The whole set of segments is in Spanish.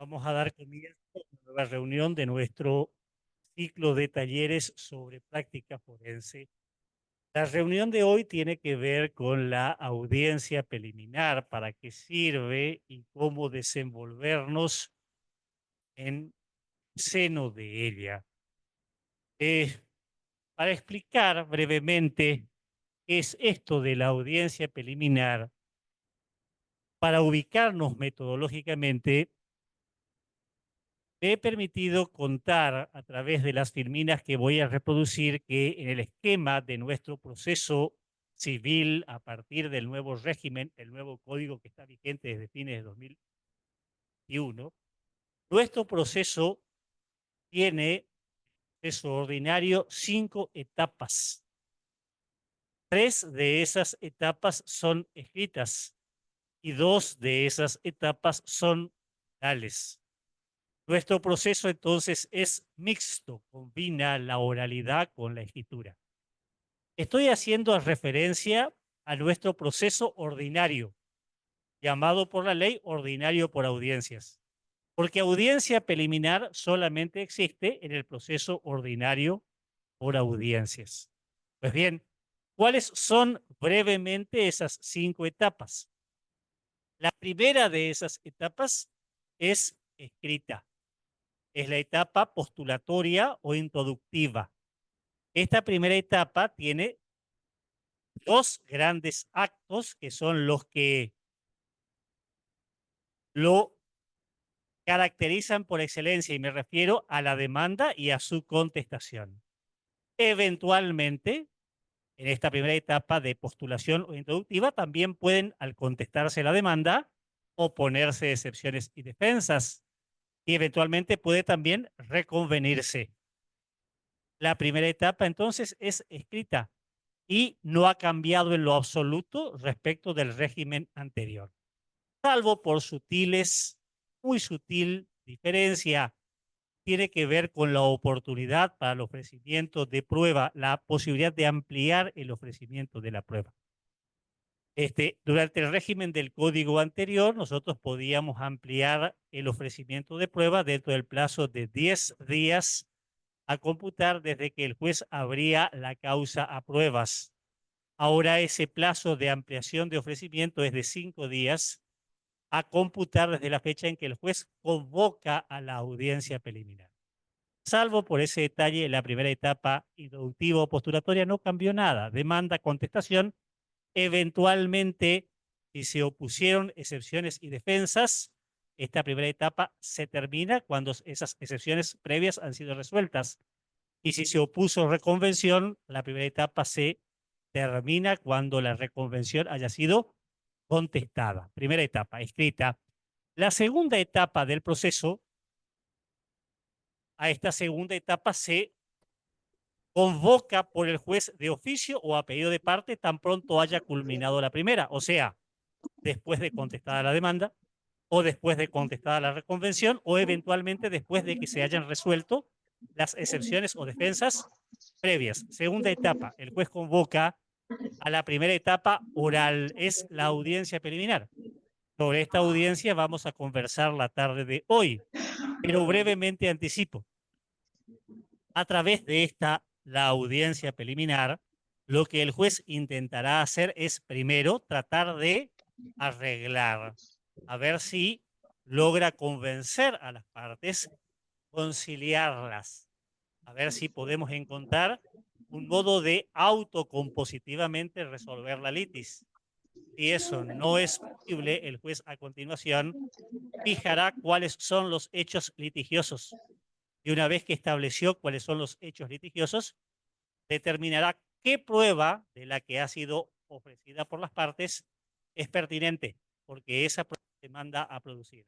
Vamos a dar comienzo a una nueva reunión de nuestro ciclo de talleres sobre práctica forense. La reunión de hoy tiene que ver con la audiencia preliminar, para qué sirve y cómo desenvolvernos en seno de ella. Eh, para explicar brevemente qué es esto de la audiencia preliminar, para ubicarnos metodológicamente, me he permitido contar a través de las filminas que voy a reproducir que en el esquema de nuestro proceso civil a partir del nuevo régimen, el nuevo código que está vigente desde fines de 2021, nuestro proceso tiene, proceso ordinario, 5 etapas. 3 de esas etapas son escritas y 2 de esas etapas son orales. Nuestro proceso entonces es mixto, combina la oralidad con la escritura. Estoy haciendo referencia a nuestro proceso ordinario, llamado por la ley ordinario por audiencias, porque audiencia preliminar solamente existe en el proceso ordinario por audiencias. Pues bien, ¿cuáles son brevemente esas 5 etapas? La primera de esas etapas es escrita. Es la etapa postulatoria o introductiva. Esta primera etapa tiene 2 grandes actos que son los que lo caracterizan por excelencia, y me refiero a la demanda y a su contestación. Eventualmente, en esta primera etapa de postulación o introductiva, también pueden, al contestarse la demanda, oponerse excepciones y defensas, y eventualmente puede también reconvenirse. La primera etapa entonces es escrita y no ha cambiado en lo absoluto respecto del régimen anterior, salvo por muy sutil diferencia. Tiene que ver con la oportunidad para el ofrecimiento de prueba, la posibilidad de ampliar el ofrecimiento de la prueba. Durante el régimen del código anterior, nosotros podíamos ampliar el ofrecimiento de prueba dentro del plazo de 10 días a computar desde que el juez abría la causa a pruebas. Ahora ese plazo de ampliación de ofrecimiento es de 5 días a computar desde la fecha en que el juez convoca a la audiencia preliminar. Salvo por ese detalle, la primera etapa introductiva o postulatoria no cambió nada. Demanda, contestación. Eventualmente, si se opusieron excepciones y defensas, esta primera etapa se termina cuando esas excepciones previas han sido resueltas. Y si se opuso reconvención, la primera etapa se termina cuando la reconvención haya sido contestada. Primera etapa, escrita. La segunda etapa del proceso, a esta segunda etapa se convoca por el juez de oficio o a pedido de parte tan pronto haya culminado la primera, o sea, después de contestada la demanda, o después de contestada la reconvención, o eventualmente después de que se hayan resuelto las excepciones o defensas previas. Segunda etapa, el juez convoca a la primera etapa oral, es la audiencia preliminar. Sobre esta audiencia vamos a conversar la tarde de hoy, pero brevemente anticipo. A través de la audiencia preliminar, lo que el juez intentará hacer es primero tratar de arreglar, a ver si logra convencer a las partes, conciliarlas, a ver si podemos encontrar un modo de autocompositivamente resolver la litis. Si eso no es posible, el juez a continuación fijará cuáles son los hechos litigiosos. Y una vez que estableció cuáles son los hechos litigiosos, determinará qué prueba de la que ha sido ofrecida por las partes es pertinente, porque esa prueba se manda a producir.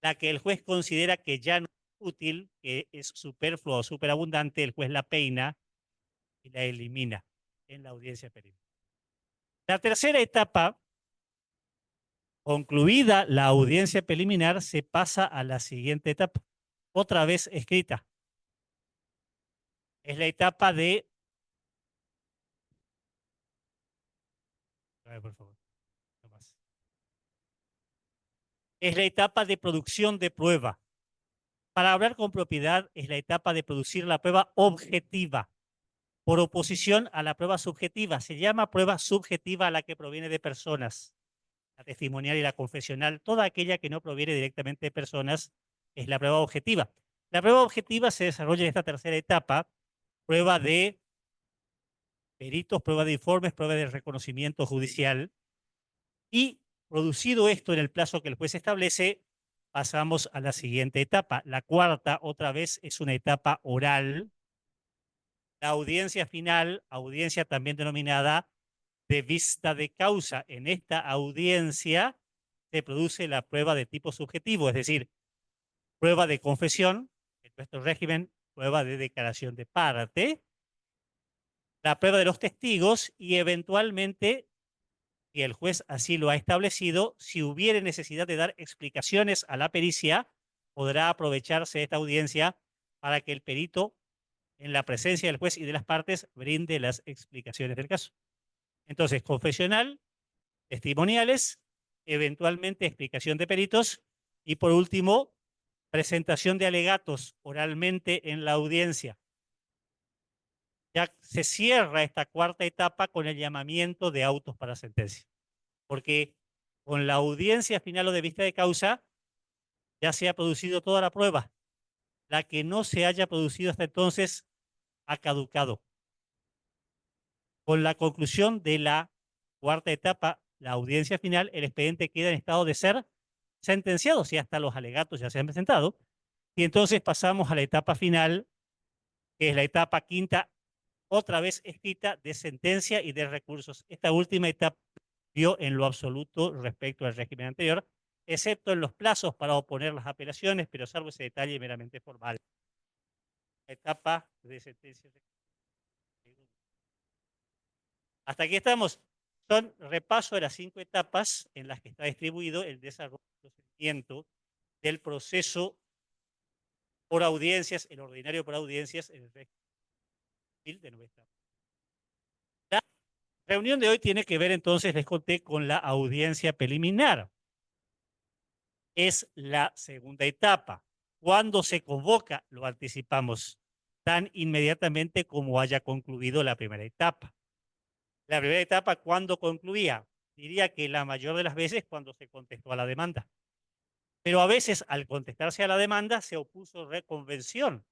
La que el juez considera que ya no es útil, que es superflua o superabundante, el juez la peina y la elimina en la audiencia preliminar. La tercera etapa, concluida la audiencia preliminar, se pasa a la siguiente etapa, otra vez escrita. Es la etapa de... A ver, por favor. No más. Es la etapa de producción de prueba. Para hablar con propiedad es la etapa de producir la prueba objetiva, por oposición a la prueba subjetiva. Se llama prueba subjetiva a la que proviene de personas. La testimonial y la confesional, toda aquella que no proviene directamente de personas, es la prueba objetiva. La prueba objetiva se desarrolla en esta tercera etapa, prueba de peritos, prueba de informes, prueba de reconocimiento judicial, y producido esto en el plazo que el juez establece, pasamos a la siguiente etapa. La cuarta, otra vez, es una etapa oral. La audiencia final, audiencia también denominada de vista de causa. En esta audiencia se produce la prueba de tipo subjetivo, es decir, prueba de confesión, en nuestro régimen, prueba de declaración de parte, la prueba de los testigos y eventualmente, si el juez así lo ha establecido, si hubiere necesidad de dar explicaciones a la pericia, podrá aprovecharse de esta audiencia para que el perito, en la presencia del juez y de las partes, brinde las explicaciones del caso. Entonces, confesional, testimoniales, eventualmente explicación de peritos y por último, presentación de alegatos oralmente en la audiencia. Ya se cierra esta cuarta etapa con el llamamiento de autos para sentencia, porque con la audiencia final o de vista de causa ya se ha producido toda la prueba. La que no se haya producido hasta entonces ha caducado. Con la conclusión de la cuarta etapa, la audiencia final, el expediente queda en estado de ser sentenciado, si hasta los alegatos ya se han presentado, y entonces pasamos a la etapa final, que es la etapa quinta, otra vez escrita, de sentencia y de recursos. Esta última etapa vio en lo absoluto respecto al régimen anterior, excepto en los plazos para oponer las apelaciones, pero salvo ese detalle meramente formal. La etapa de sentencia. Hasta aquí estamos. Son repaso de las 5 etapas en las que está distribuido el desarrollo y procedimiento del proceso por audiencias, el ordinario por audiencias, en el régimen de nuestra. La reunión de hoy tiene que ver entonces, les conté, con la audiencia preliminar. Es la segunda etapa. Cuando se convoca, lo anticipamos tan inmediatamente como haya concluido la primera etapa. La primera etapa, ¿cuándo concluía? Diría que la mayor de las veces cuando se contestó a la demanda. Pero a veces, al contestarse a la demanda, se opuso reconvención.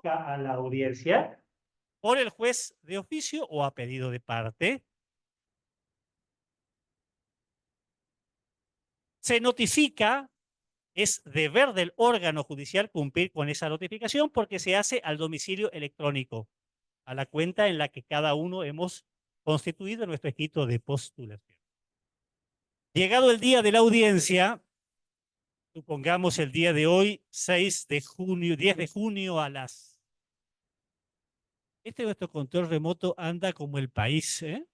A la audiencia por el juez de oficio o a pedido de parte. Se notifica, es deber del órgano judicial cumplir con esa notificación porque se hace al domicilio electrónico, a la cuenta en la que cada uno hemos constituido nuestro escrito de postulación. Llegado el día de la audiencia, supongamos el día de hoy, 6 de junio, 10 de junio a las... Nuestro control remoto anda como el país, ¿eh?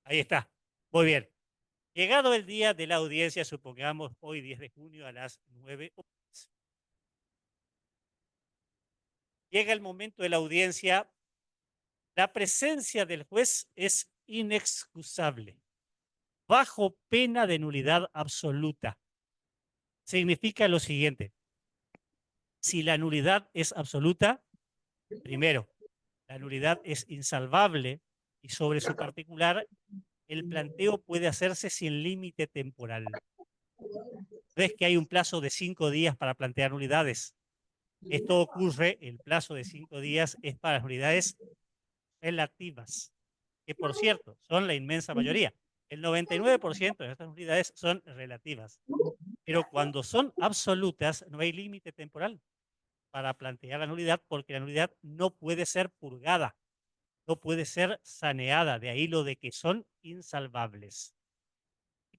Ahí está. Muy bien. Llegado el día de la audiencia, supongamos hoy 10 de junio a las 9 horas. Llega el momento de la audiencia. La presencia del juez es inexcusable, bajo pena de nulidad absoluta. Significa lo siguiente. Si la nulidad es absoluta, primero, la nulidad es insalvable y sobre su particular, el planteo puede hacerse sin límite temporal. Ves que hay un plazo de 5 días para plantear nulidades. Esto ocurre, el plazo de 5 días es para las nulidades relativas, que por cierto son la inmensa mayoría. El 99% de estas nulidades son relativas. Pero cuando son absolutas, no hay límite temporal para plantear la nulidad porque la nulidad no puede ser purgada, no puede ser saneada. De ahí lo de que son insalvables.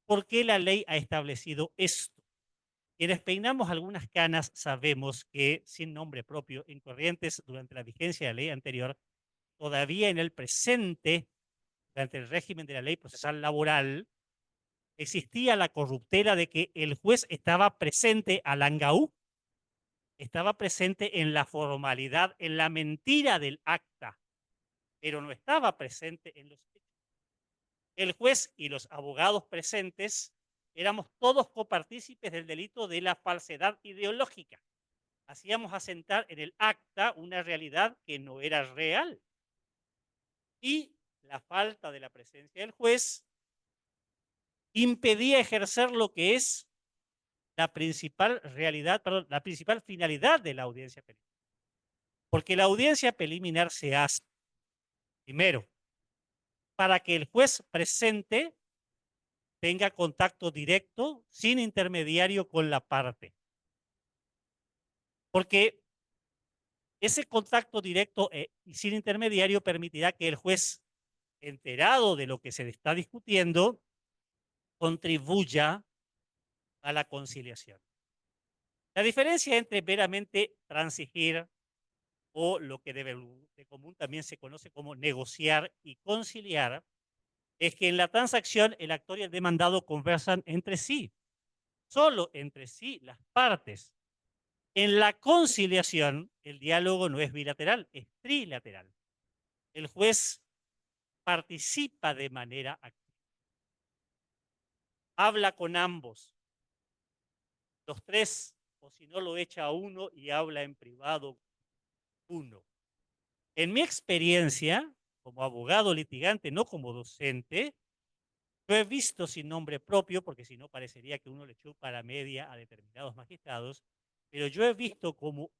¿Por qué la ley ha establecido esto? Quienes peinamos algunas canas sabemos que, sin nombre propio, en Corrientes, durante la vigencia de la ley anterior, todavía en el presente, durante el régimen de la ley procesal laboral, existía la corruptela de que el juez estaba presente al angaú, estaba presente en la formalidad, en la mentira del acta, pero no estaba presente en los hechos. El juez y los abogados presentes éramos todos copartícipes del delito de la falsedad ideológica. Hacíamos asentar en el acta una realidad que no era real. Y la falta de la presencia del juez impedía ejercer lo que es la principal realidad, perdón, la principal finalidad de la audiencia preliminar. Porque la audiencia preliminar se hace, primero, para que el juez presente tenga contacto directo, sin intermediario con la parte. Porque ese contacto directo y sin intermediario permitirá que el juez, enterado de lo que se le está discutiendo, contribuya a la conciliación. La diferencia entre meramente transigir o lo que de común también se conoce como negociar y conciliar es que en la transacción el actor y el demandado conversan entre sí, solo entre sí las partes. En la conciliación el diálogo no es bilateral, es trilateral. El juez participa de manera activa, habla con ambos, los tres, o si no lo echa a uno y habla en privado uno. En mi experiencia, como abogado litigante, no como docente, yo he visto sin nombre propio, porque si no parecería que uno le chupa la media a determinados magistrados, pero yo he visto como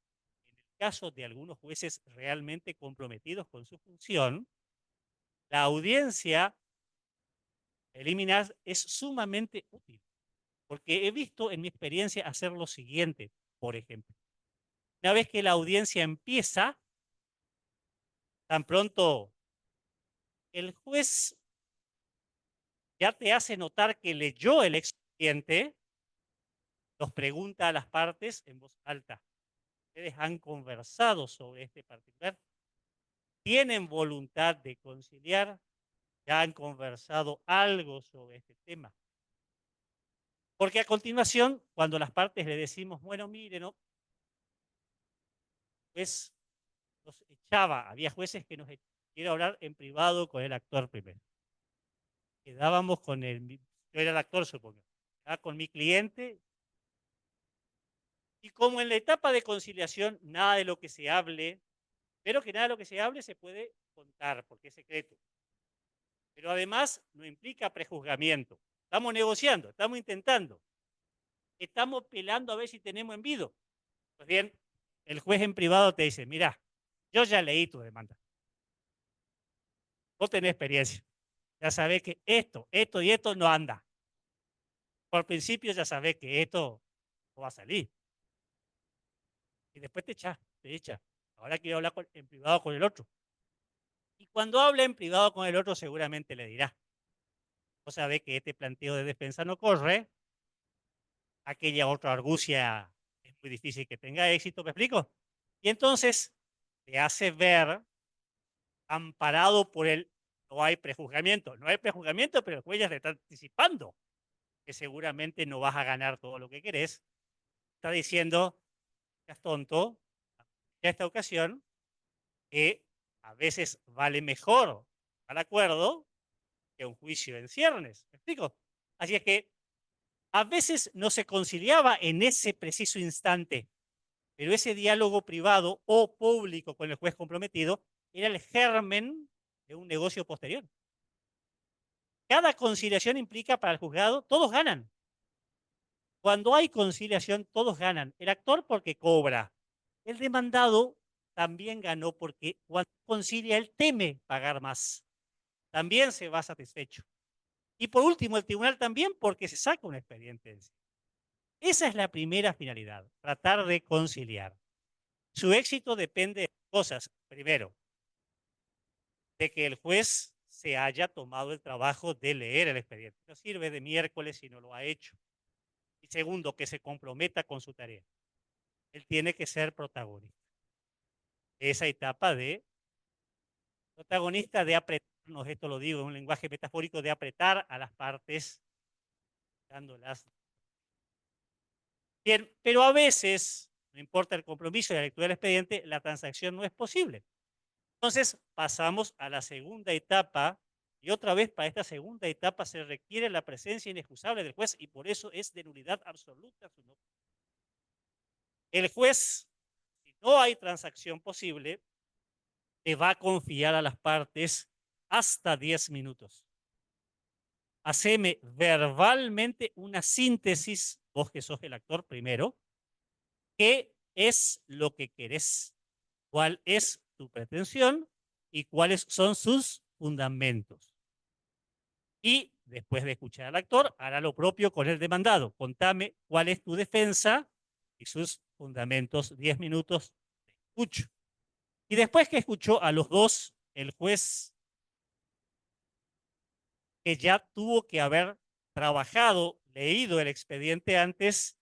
en el caso de algunos jueces realmente comprometidos con su función, la audiencia preliminar es sumamente útil, porque he visto en mi experiencia hacer lo siguiente, por ejemplo. Una vez que la audiencia empieza, tan pronto el juez ya te hace notar que leyó el expediente, los pregunta a las partes en voz alta. Ustedes han conversado sobre este particular, tienen voluntad de conciliar, ya han conversado algo sobre este tema. Porque a continuación, cuando las partes le decimos, bueno, mire, no, pues nos echaba, había jueces que nos quiero hablar en privado con el actor primero. Quedábamos con yo era el actor, supongo, quedaba con mi cliente, y como en la etapa de conciliación, nada de lo que se hable, pero que nada de lo que se hable se puede contar, porque es secreto. Pero además no implica prejuzgamiento. Estamos negociando, estamos intentando, estamos pelando a ver si tenemos envido. Pues bien, el juez en privado te dice, mira, yo ya leí tu demanda. Vos tenés experiencia. Ya sabés que esto y esto no anda. Por principio ya sabés que esto no va a salir. Y después te echa. Ahora quiero hablar en privado con el otro. Y cuando hable en privado con el otro, seguramente le dirá, vos sabés que este planteo de defensa no corre, aquella otra argucia es muy difícil que tenga éxito, ¿me explico? Y entonces te hace ver, amparado por el no hay prejuzgamiento. No hay prejuzgamiento, pero el juez ya te está anticipando que seguramente no vas a ganar todo lo que querés. Está diciendo, es tonto, en esta ocasión, que a veces vale mejor al acuerdo que un juicio en ciernes. ¿Me explico? Así es que a veces no se conciliaba en ese preciso instante, pero ese diálogo privado o público con el juez comprometido era el germen de un negocio posterior. Cada conciliación implica para el juzgado, todos ganan. Cuando hay conciliación, todos ganan. El actor porque cobra. El demandado también ganó porque cuando concilia, él teme pagar más. También se va satisfecho. Y por último, el tribunal también porque se saca un expediente en sí. Esa es la primera finalidad, tratar de conciliar. Su éxito depende de cosas. Primero, de que el juez se haya tomado el trabajo de leer el expediente. No sirve de miércoles si no lo ha hecho. Y segundo, que se comprometa con su tarea. Él tiene que ser protagonista. Esa etapa de protagonista de apretarnos, esto lo digo en un lenguaje metafórico, de apretar a las partes, dándolas. Bien, pero a veces, no importa el compromiso y la lectura del expediente, la transacción no es posible. Entonces pasamos a la segunda etapa y otra vez para esta segunda etapa se requiere la presencia inexcusable del juez y por eso es de nulidad absoluta su no. El juez, si no hay transacción posible, te va a confiar a las partes hasta 10 minutos. Haceme verbalmente una síntesis, vos que sos el actor primero, qué es lo que querés, cuál es tu pretensión y cuáles son sus fundamentos. Y después de escuchar al actor, hará lo propio con el demandado. Contame cuál es tu defensa y sus fundamentos. 10 minutos de escucho. Y después que escuchó a los dos, el juez, que ya tuvo que haber trabajado, leído el expediente antes,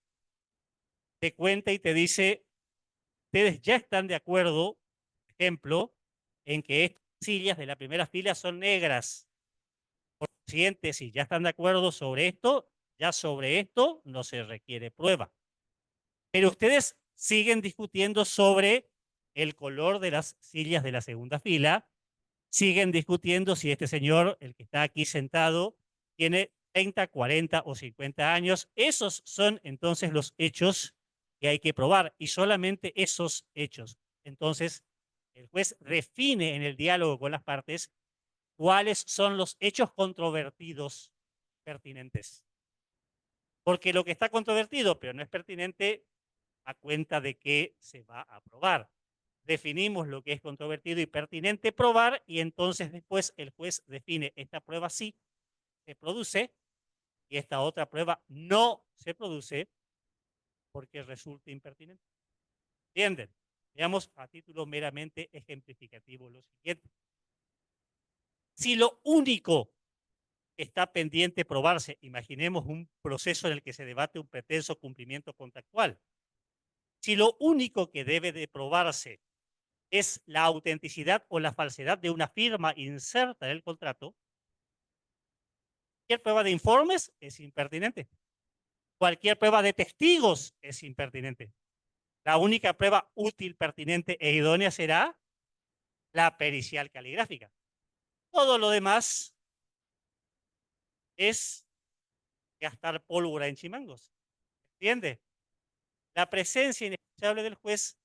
te cuenta y te dice, ustedes ya están de acuerdo, por ejemplo, en que estas sillas de la primera fila son negras. Por lo siguiente, si ya están de acuerdo sobre esto, ya sobre esto no se requiere prueba. Pero ustedes siguen discutiendo sobre el color de las sillas de la segunda fila, siguen discutiendo si este señor, el que está aquí sentado, tiene 30, 40 o 50 años. Esos son entonces los hechos que hay que probar y solamente esos hechos. Entonces, el juez define en el diálogo con las partes cuáles son los hechos controvertidos pertinentes. Porque lo que está controvertido, pero no es pertinente, a cuenta de que se va a probar. Definimos lo que es controvertido y pertinente probar y entonces después el juez define esta prueba sí se produce y esta otra prueba no se produce porque resulta impertinente. ¿Entienden? Veamos a título meramente ejemplificativo lo siguiente. Si lo único que está pendiente probarse, imaginemos un proceso en el que se debate un pretenso cumplimiento contractual, si lo único que debe de probarse es la autenticidad o la falsedad de una firma inserta en el contrato, cualquier prueba de informes es impertinente. Cualquier prueba de testigos es impertinente. La única prueba útil, pertinente e idónea será la pericial caligráfica. Todo lo demás es gastar pólvora en chimangos. ¿Entiende? La presencia inexcusable del juez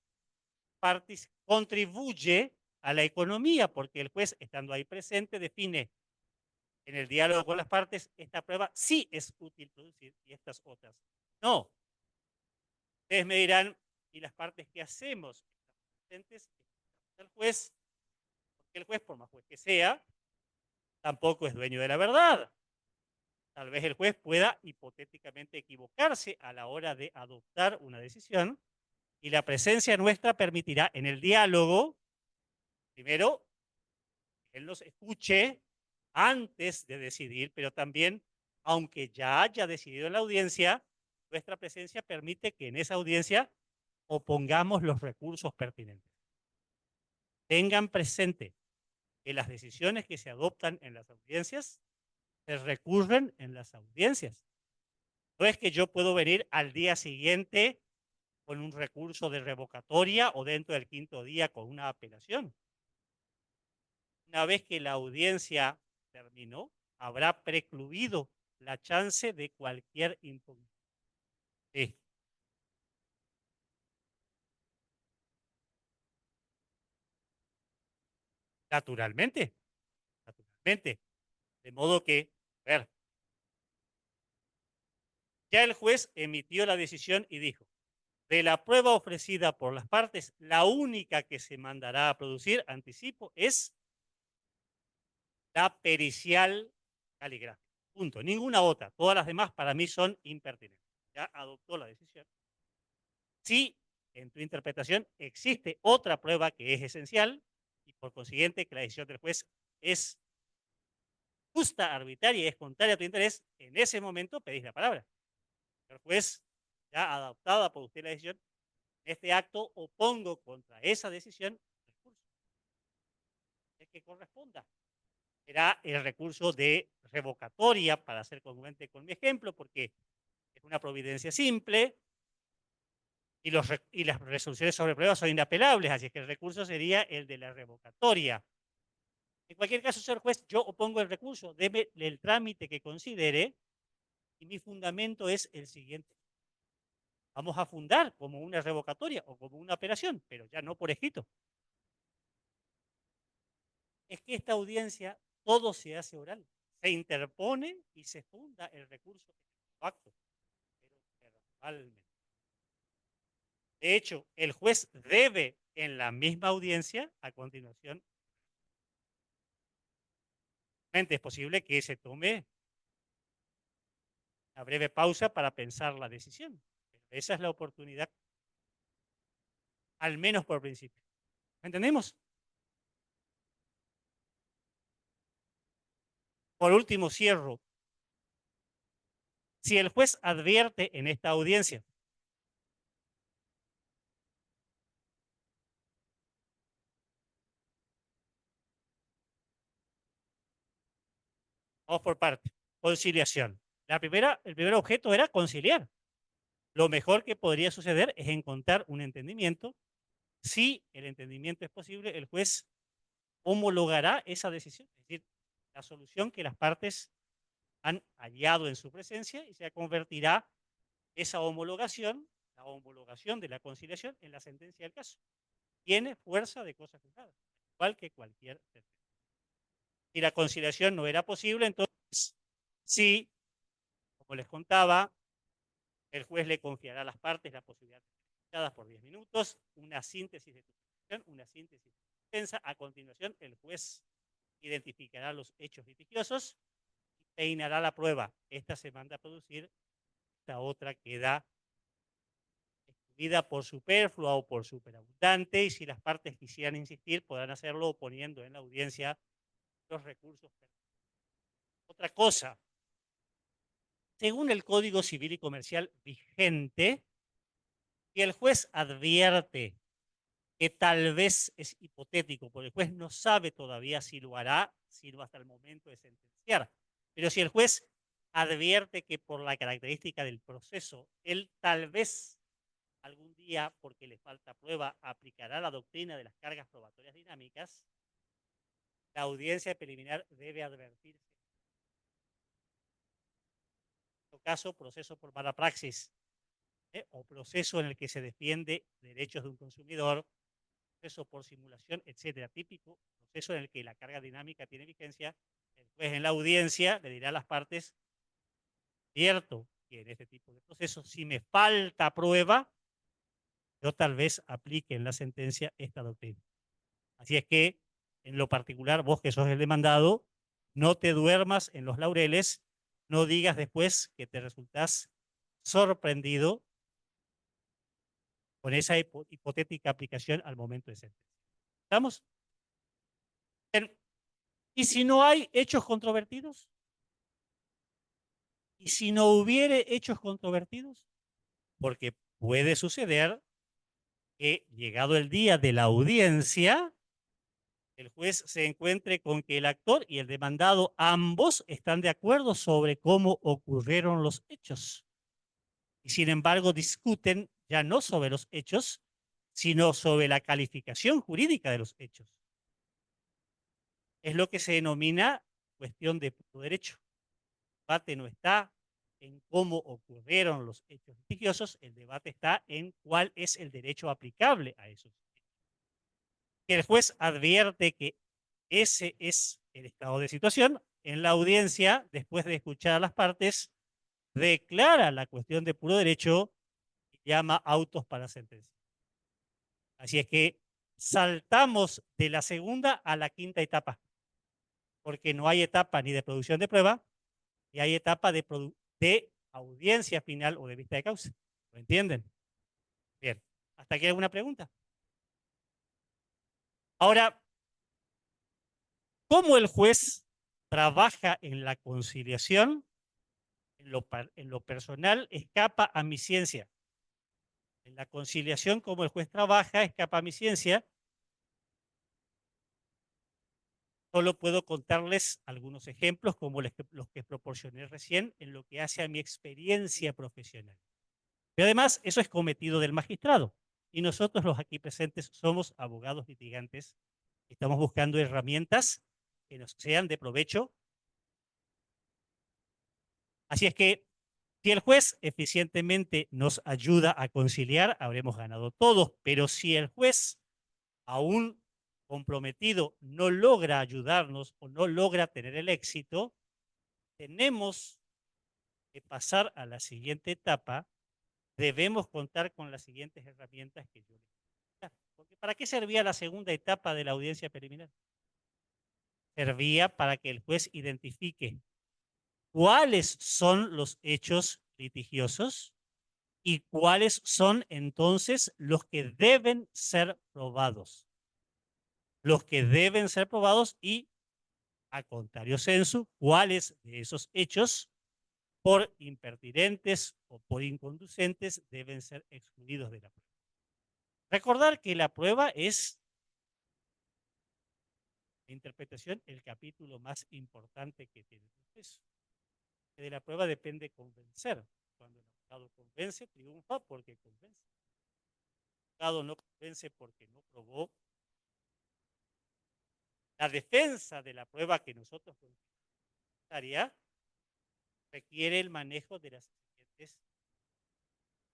contribuye a la economía porque el juez, estando ahí presente, define en el diálogo con las partes, esta prueba sí es útil producir y estas otras no. Ustedes me dirán, ¿y las partes qué hacemos? Presentes, el juez, porque el juez, por más juez que sea, tampoco es dueño de la verdad. Tal vez el juez pueda hipotéticamente equivocarse a la hora de adoptar una decisión y la presencia nuestra permitirá en el diálogo, primero, que él nos escuche antes de decidir, pero también, aunque ya haya decidido en la audiencia, nuestra presencia permite que en esa audiencia opongamos los recursos pertinentes. Tengan presente que las decisiones que se adoptan en las audiencias se recurren en las audiencias. No es que yo puedo venir al día siguiente con un recurso de revocatoria o dentro del quinto día con una apelación. Una vez que la audiencia terminó, habrá precluido la chance de cualquier impugnación. Sí, naturalmente, naturalmente. De modo que, a ver, ya el juez emitió la decisión y dijo, de la prueba ofrecida por las partes, la única que se mandará a producir, anticipo, es la pericial caligráfica. Punto. Ninguna otra. Todas las demás para mí son impertinentes. Ya adoptó la decisión. Si en tu interpretación existe otra prueba que es esencial y por consiguiente que la decisión del juez es justa, arbitraria y es contraria a tu interés, en ese momento pedís la palabra. El juez, ya adoptada por usted la decisión, en este acto opongo contra esa decisión recurso. que corresponda. Será el recurso de revocatoria, para ser congruente con mi ejemplo, porque es una providencia simple y las resoluciones sobre prueba son inapelables, así que el recurso sería el de la revocatoria. En cualquier caso, señor juez, yo opongo el recurso, deme el trámite que considere y mi fundamento es el siguiente. Vamos a fundar como una revocatoria o como una apelación, pero ya no por escrito. Es que esta audiencia todo se hace oral, se interpone y se funda el recurso en el acto, pero verbalmente. De hecho, el juez debe en la misma audiencia, a continuación, es posible que se tome una breve pausa para pensar la decisión. Pero esa es la oportunidad, al menos por principio. ¿Entendemos? Por último, cierro. Si el juez advierte en esta audiencia, vamos por parte, conciliación. El primer objeto era conciliar. Lo mejor que podría suceder es encontrar un entendimiento. Si el entendimiento es posible, el juez homologará esa decisión, es decir, la solución que las partes han hallado en su presencia, y se convertirá esa homologación, la homologación de la conciliación, en la sentencia del caso. Tiene fuerza de cosa juzgada, igual que cualquier sentencia. Si la conciliación no era posible, entonces sí, como les contaba, el juez le confiará a las partes la posibilidad de ser escuchadas por 10 minutos, una síntesis de tu posición, una síntesis de tu defensa. A continuación, el juez identificará los hechos litigiosos y peinará la prueba. Esta se manda a producir, esta otra queda excluida por superflua o por superabundante, y si las partes quisieran insistir, podrán hacerlo poniendo en la audiencia los recursos. Otra cosa, según el Código Civil y Comercial vigente, si el juez advierte que tal vez es hipotético, porque el juez no sabe todavía si lo hará, sino hasta el momento de sentenciar. Pero si el juez advierte que por la característica del proceso, él tal vez algún día, porque le falta prueba, aplicará la doctrina de las cargas probatorias dinámicas, la audiencia preliminar debe advertirse. En todo caso, proceso por mala praxis, o proceso en el que se defiende derechos de un consumidor, proceso por simulación, etcétera, típico proceso en el que la carga dinámica tiene vigencia. El juez en la audiencia le dirá a las partes, cierto que en este tipo de procesos, si me falta prueba, yo tal vez aplique en la sentencia esta doctrina. Así es que, en lo particular, vos que sos el demandado, no te duermas en los laureles, no digas después que te resultás sorprendido con esa hipotética aplicación al momento de sentencia. ¿Estamos? ¿Y si no hay hechos controvertidos? ¿Y si no hubiere hechos controvertidos? Porque puede suceder que, llegado el día de la audiencia, el juez se encuentre con que el actor y el demandado ambos están de acuerdo sobre cómo ocurrieron los hechos. Y sin embargo discuten ya no sobre los hechos, sino sobre la calificación jurídica de los hechos. Es lo que se denomina cuestión de puro derecho. El debate no está en cómo ocurrieron los hechos litigiosos, el debate está en cuál es el derecho aplicable a esos hechos. El juez advierte que ese es el estado de situación. En la audiencia, después de escuchar a las partes, declara la cuestión de puro derecho y llama autos para sentencia. Así es que saltamos de la segunda a la quinta etapa, porque no hay etapa ni de producción de prueba, ni hay etapa de audiencia final o de vista de causa. ¿Lo entienden? Bien. ¿Hasta aquí alguna pregunta? Ahora, ¿cómo el juez trabaja en la conciliación? En lo personal, escapa a mi ciencia. En la conciliación, como el juez trabaja, escapa a mi ciencia. Solo puedo contarles algunos ejemplos como los que proporcioné recién en lo que hace a mi experiencia profesional. Pero además, eso es cometido del magistrado. Y nosotros los aquí presentes somos abogados litigantes. Estamos buscando herramientas que nos sean de provecho. Así es que si el juez eficientemente nos ayuda a conciliar, habremos ganado todos. Pero si el juez, aún comprometido, no logra ayudarnos o no logra tener el éxito, tenemos que pasar a la siguiente etapa. Debemos contar con las siguientes herramientas que yo les voy a dar. Porque ¿para qué servía la segunda etapa de la audiencia preliminar? Servía para que el juez identifique cuáles son los hechos litigiosos y cuáles son entonces los que deben ser probados. Los que deben ser probados y, a contrario sensu, cuáles de esos hechos, por impertinentes o por inconducentes, deben ser excluidos de la prueba. Recordar que la prueba es, la interpretación, el capítulo más importante que tiene el proceso. Que de la prueba depende convencer. Cuando el abogado convence, triunfa porque convence. El abogado no convence porque no probó. La defensa de la prueba que nosotros consideraríamos requiere el manejo de las siguientes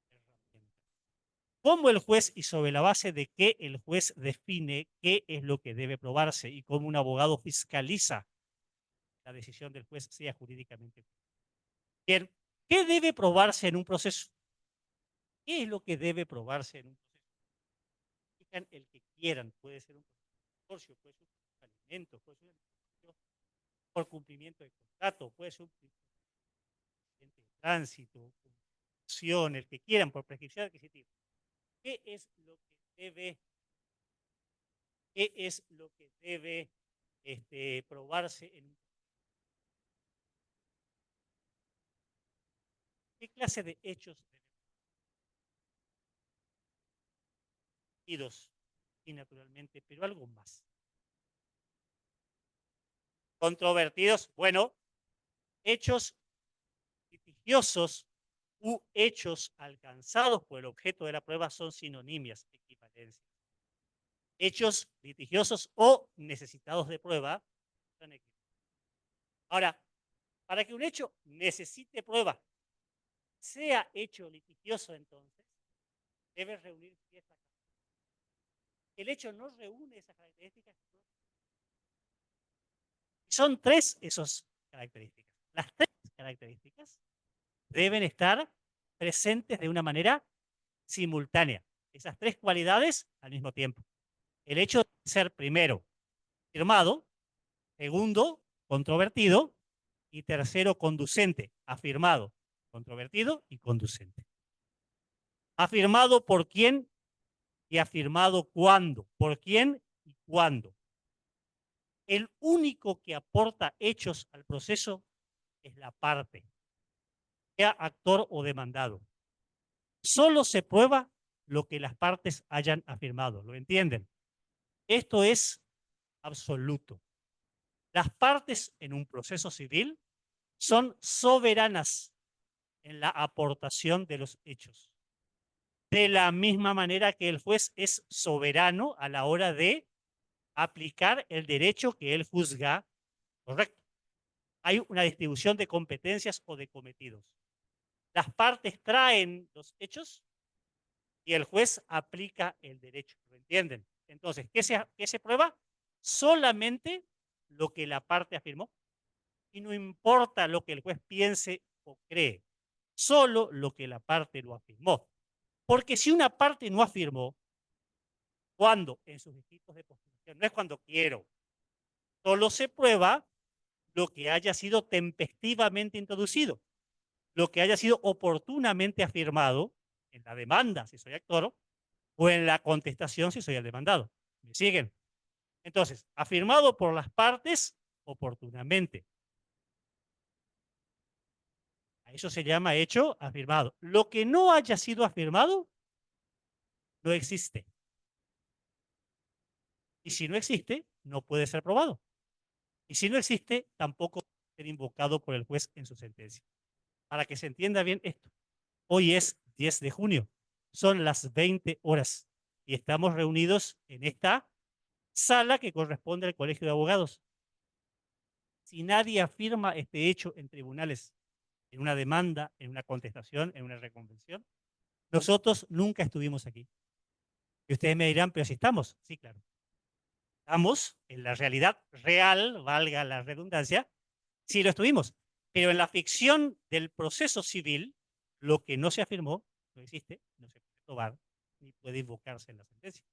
herramientas. ¿Cómo el juez y sobre la base de qué el juez define qué es lo que debe probarse y cómo un abogado fiscaliza la decisión del juez sea jurídicamente? Bien, ¿qué debe probarse en un proceso? ¿Qué es lo que debe probarse en un proceso? Fijan el que quieran, puede ser un divorcio, puede ser un alimento, puede ser un por cumplimiento de contrato, puede ser un de tránsito, el que quieran, por prescripción adquisitiva. ¿Qué es lo que debe, qué es lo que debe probarse en un proceso? ¿Qué clase de hechos deben ser? Y naturalmente, pero algo más. Controvertidos, bueno, hechos litigiosos u hechos alcanzados por el objeto de la prueba son sinonimias, equivalencias. Hechos litigiosos o necesitados de prueba son equivalencias. Ahora, para que un hecho necesite prueba, sea hecho litigioso, entonces, debe reunir ciertas características. El hecho no reúne esas características. Son tres esas características. Las tres características deben estar presentes de una manera simultánea. Esas tres cualidades al mismo tiempo. El hecho de ser, primero, firmado; segundo, controvertido; y tercero, conducente. Afirmado, controvertido y conducente. Afirmado por quién y afirmado cuándo. ¿Por quién y cuándo? El único que aporta hechos al proceso es la parte, sea actor o demandado. Solo se prueba lo que las partes hayan afirmado. ¿Lo entienden? Esto es absoluto. Las partes en un proceso civil son soberanas en la aportación de los hechos. De la misma manera que el juez es soberano a la hora de aplicar el derecho que él juzga correcto. Hay una distribución de competencias o de cometidos. Las partes traen los hechos y el juez aplica el derecho. ¿Lo entienden? Entonces, ¿qué se prueba? Solamente lo que la parte afirmó y no importa lo que el juez piense o cree, solo lo que la parte lo afirmó. Porque si una parte no afirmó, ¿cuándo? En sus escritos de postulación. No es cuando quiero. Solo se prueba lo que haya sido tempestivamente introducido, lo que haya sido oportunamente afirmado en la demanda, si soy actor, o en la contestación, si soy el demandado. ¿Me siguen? Entonces, afirmado por las partes oportunamente. A eso se llama hecho afirmado. Lo que no haya sido afirmado no existe. Y si no existe, no puede ser probado. Y si no existe, tampoco puede ser invocado por el juez en su sentencia. Para que se entienda bien esto, hoy es 10 de junio, son las 20 horas y estamos reunidos en esta sala que corresponde al Colegio de Abogados. Si nadie afirma este hecho en tribunales, en una demanda, en una contestación, en una reconvención, nosotros nunca estuvimos aquí. Y ustedes me dirán, pero si estamos, sí, claro. Estamos en la realidad real, valga la redundancia, sí lo estuvimos. Pero en la ficción del proceso civil, lo que no se afirmó, no existe, no se puede probar, ni puede invocarse en la sentencia.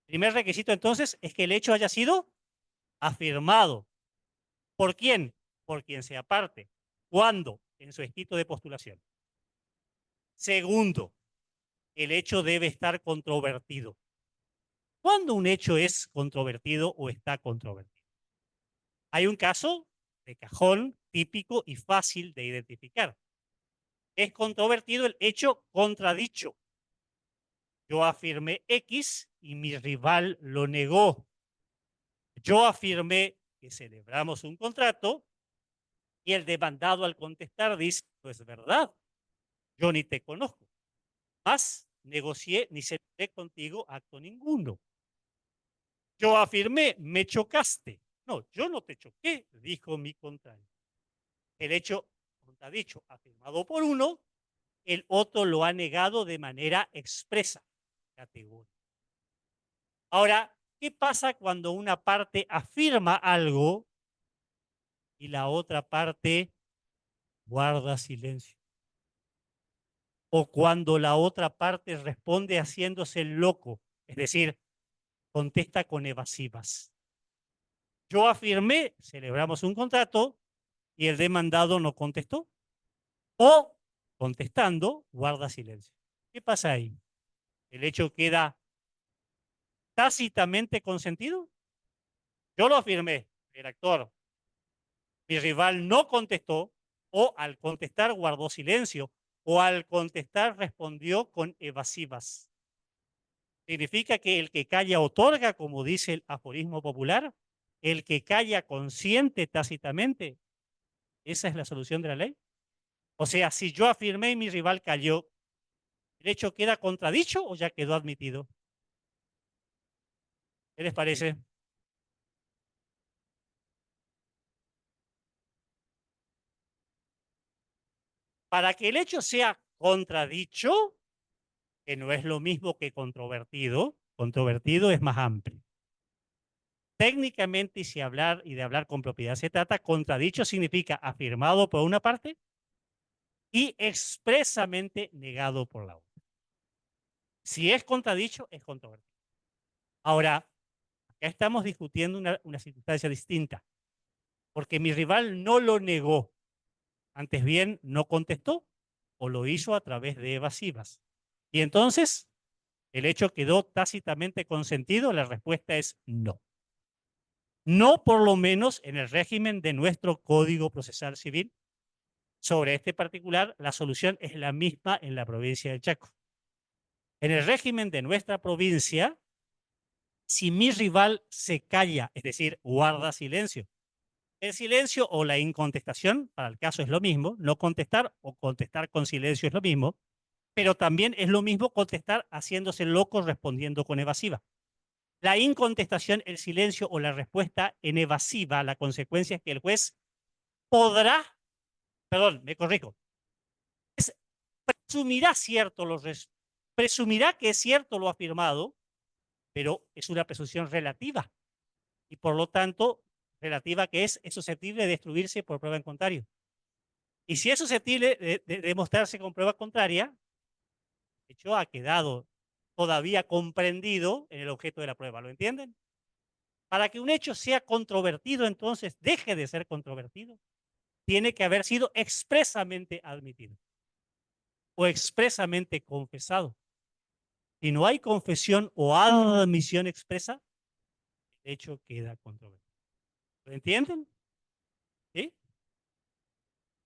Primer requisito entonces es que el hecho haya sido afirmado. ¿Por quién? Por quien sea parte. ¿Cuándo? En su escrito de postulación. Segundo, el hecho debe estar controvertido. ¿Cuándo un hecho es controvertido o está controvertido? Hay un caso de cajón típico y fácil de identificar. Es controvertido el hecho contradicho. Yo afirmé X y mi rival lo negó. Yo afirmé que celebramos un contrato y el demandado al contestar dice, no es verdad, yo ni te conozco. Más negocié ni celebré contigo acto ninguno. Yo afirmé, me chocaste. No, yo no te choqué, dijo mi contrario. El hecho contradicho, afirmado por uno, el otro lo ha negado de manera expresa, categórica. Ahora, ¿qué pasa cuando una parte afirma algo y la otra parte guarda silencio? O cuando la otra parte responde haciéndose el loco, es decir, contesta con evasivas. Yo afirmé, celebramos un contrato y el demandado no contestó. O contestando, guarda silencio. ¿Qué pasa ahí? ¿El hecho queda tácitamente consentido? Yo lo afirmé, el actor. Mi rival no contestó, o al contestar guardó silencio, o al contestar respondió con evasivas. Significa que el que calla otorga, como dice el aforismo popular, el que calla consiente tácitamente. ¿Esa es la solución de la ley? O sea, si yo afirmé y mi rival cayó, ¿el hecho queda contradicho o ya quedó admitido? ¿Qué les parece? Para que el hecho sea contradicho, que no es lo mismo que controvertido es más amplio. Técnicamente, y si hablar y de hablar con propiedad se trata, contradicho significa afirmado por una parte y expresamente negado por la otra. Si es contradicho, es controvertido. Ahora, acá estamos discutiendo una circunstancia distinta, porque mi rival no lo negó, antes bien no contestó o lo hizo a través de evasivas. Y entonces, ¿el hecho quedó tácitamente consentido? La respuesta es no. No por lo menos en el régimen de nuestro Código Procesal Civil. Sobre este particular, la solución es la misma en la provincia de Chaco. En el régimen de nuestra provincia, si mi rival se calla, es decir, guarda silencio, el silencio o la incontestación, para el caso es lo mismo, no contestar o contestar con silencio es lo mismo, pero también es lo mismo contestar haciéndose loco respondiendo con evasiva. La incontestación, el silencio o la respuesta en evasiva, la consecuencia es que el juez podrá, perdón, me corrijo, presumirá cierto presumirá que es cierto lo afirmado, pero es una presunción relativa y por lo tanto relativa que es susceptible de destruirse por prueba en contrario. Y si es susceptible de demostrarse con prueba contraria, de hecho ha quedado todavía comprendido en el objeto de la prueba. ¿Lo entienden? Para que un hecho sea controvertido, entonces deje de ser controvertido, tiene que haber sido expresamente admitido o expresamente confesado. Si no hay confesión o admisión expresa, el hecho queda controvertido. ¿Lo entienden? ¿Sí?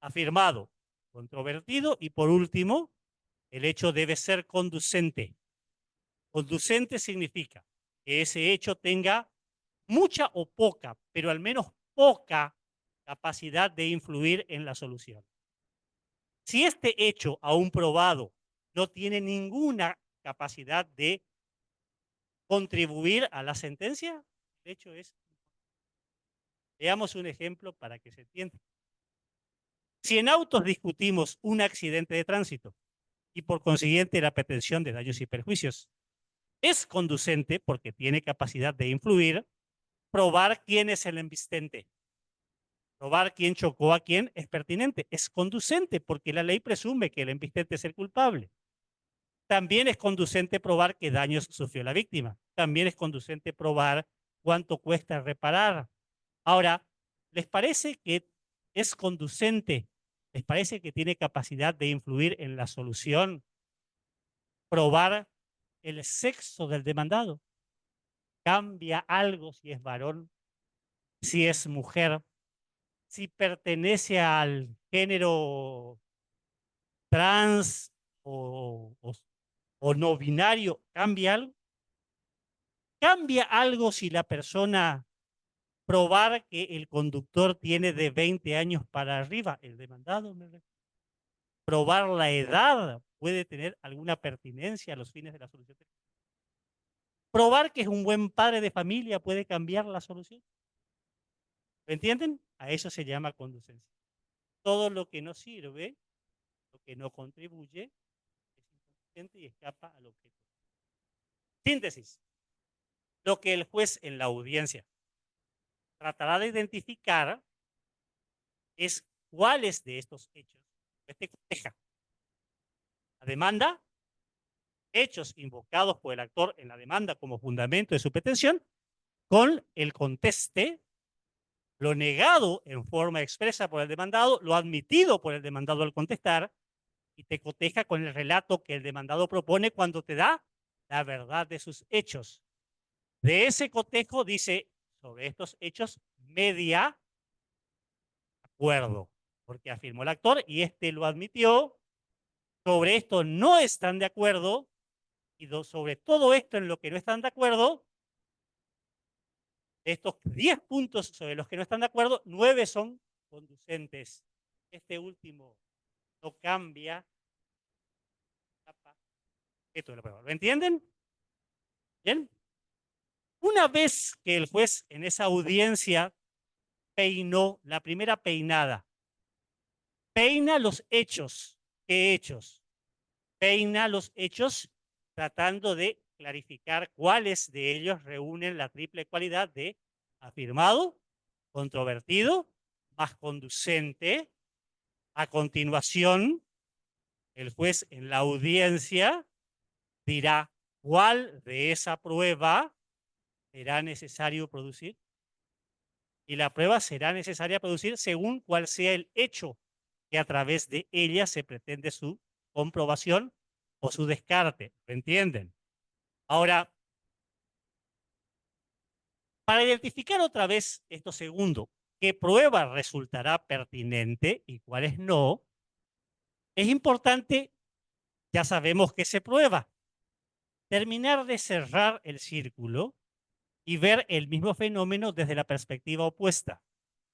Afirmado, controvertido y por último, el hecho debe ser conducente. Conducente significa que ese hecho tenga mucha o poca, pero al menos poca capacidad de influir en la solución. Si este hecho aún probado no tiene ninguna capacidad de contribuir a la sentencia, el hecho es... Veamos un ejemplo para que se entienda. Si en autos discutimos un accidente de tránsito y por consiguiente la pretensión de daños y perjuicios, es conducente porque tiene capacidad de influir, probar quién es el embistente. Probar quién chocó a quién es pertinente. Es conducente porque la ley presume que el embistente es el culpable. También es conducente probar qué daños sufrió la víctima. También es conducente probar cuánto cuesta reparar. Ahora, ¿les parece que es conducente? ¿Les parece que tiene capacidad de influir en la solución? Probar el sexo del demandado. ¿Cambia algo si es varón, si es mujer, si pertenece al género trans o no binario? ¿Cambia algo? ¿Cambia algo si la persona probar que el conductor tiene de 20 años para arriba? El demandado, probar la edad puede tener alguna pertinencia a los fines de la solución. Probar que es un buen padre de familia puede cambiar la solución. ¿Lo entienden? A eso se llama conducencia. Todo lo que no sirve, lo que no contribuye, es inconducente y escapa al objeto. Síntesis. Lo que el juez en la audiencia tratará de identificar es cuáles de estos hechos coteja. La demanda, hechos invocados por el actor en la demanda como fundamento de su pretensión, con el conteste, lo negado en forma expresa por el demandado, lo admitido por el demandado al contestar, y te coteja con el relato que el demandado propone cuando te da la verdad de sus hechos. De ese cotejo dice, sobre estos hechos, media acuerdo, porque afirmó el actor y este lo admitió. Sobre esto no están de acuerdo, y sobre todo esto en lo que no están de acuerdo, de estos 10 puntos sobre los que no están de acuerdo, 9 son conducentes. Este último no cambia. ¿Lo entienden? ¿Bien? Una vez que el juez en esa audiencia peinó la primera peinada, peina los hechos. ¿Qué hechos? Peina los hechos tratando de clarificar cuáles de ellos reúnen la triple cualidad de afirmado, controvertido, más conducente. A continuación, el juez en la audiencia dirá cuál de esa prueba será necesario producir. Y la prueba será necesaria producir según cuál sea el hecho que a través de ella se pretende su comprobación o su descarte. ¿Lo entienden? Ahora, para identificar otra vez esto segundo, qué prueba resultará pertinente y cuáles no, es importante, ya sabemos que se prueba, terminar de cerrar el círculo y ver el mismo fenómeno desde la perspectiva opuesta.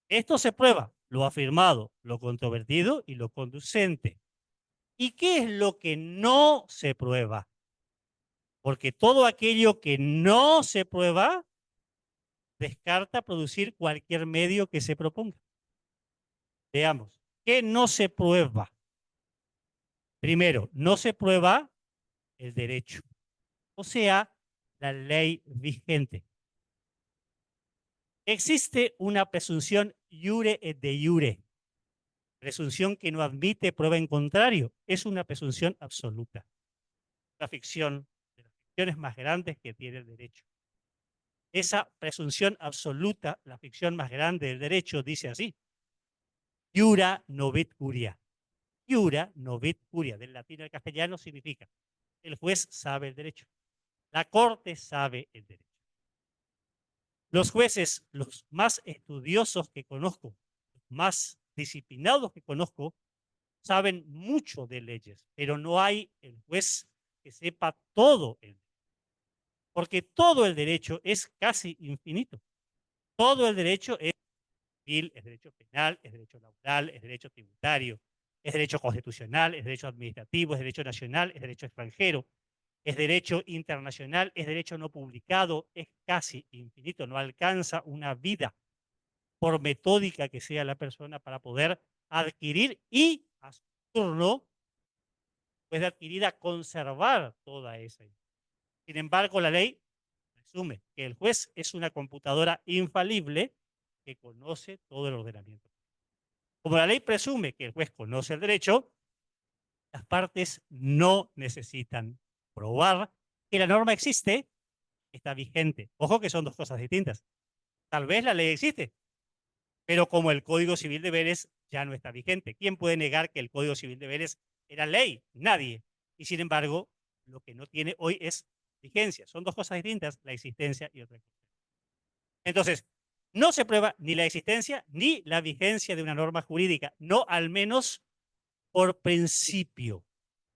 Esto se prueba, lo afirmado, lo controvertido y lo conducente. ¿Y qué es lo que no se prueba? Porque todo aquello que no se prueba descarta producir cualquier medio que se proponga. Veamos, ¿qué no se prueba? Primero, no se prueba el derecho, o sea, la ley vigente. Existe una presunción iure et de iure, presunción que no admite prueba en contrario, es una presunción absoluta. La ficción, de las ficciones más grandes que tiene el derecho. Esa presunción absoluta, la ficción más grande del derecho, dice así: iura novit curia. Iura novit curia, del latín al castellano, significa el juez sabe el derecho, la corte sabe el derecho. Los jueces, los más estudiosos que conozco, los más disciplinados que conozco, saben mucho de leyes, pero no hay el juez que sepa todo el derecho, porque todo el derecho es casi infinito. Todo el derecho es civil, es derecho penal, es derecho laboral, es derecho tributario, es derecho constitucional, es derecho administrativo, es derecho nacional, es derecho extranjero, es derecho internacional, es derecho no publicado, es casi infinito, no alcanza una vida por metódica que sea la persona para poder adquirir y a su turno, pues de adquirida, conservar toda esa. Sin embargo, la ley presume que el juez es una computadora infalible que conoce todo el ordenamiento. Como la ley presume que el juez conoce el derecho, las partes no necesitan probar que la norma existe, está vigente. Ojo que son dos cosas distintas. Tal vez la ley existe, pero como el Código Civil de Vélez ya no está vigente. ¿Quién puede negar que el Código Civil de Vélez era ley? Nadie. Y sin embargo, lo que no tiene hoy es vigencia. Son dos cosas distintas, la existencia y otra cosa. Entonces, no se prueba ni la existencia ni la vigencia de una norma jurídica, no al menos por principio.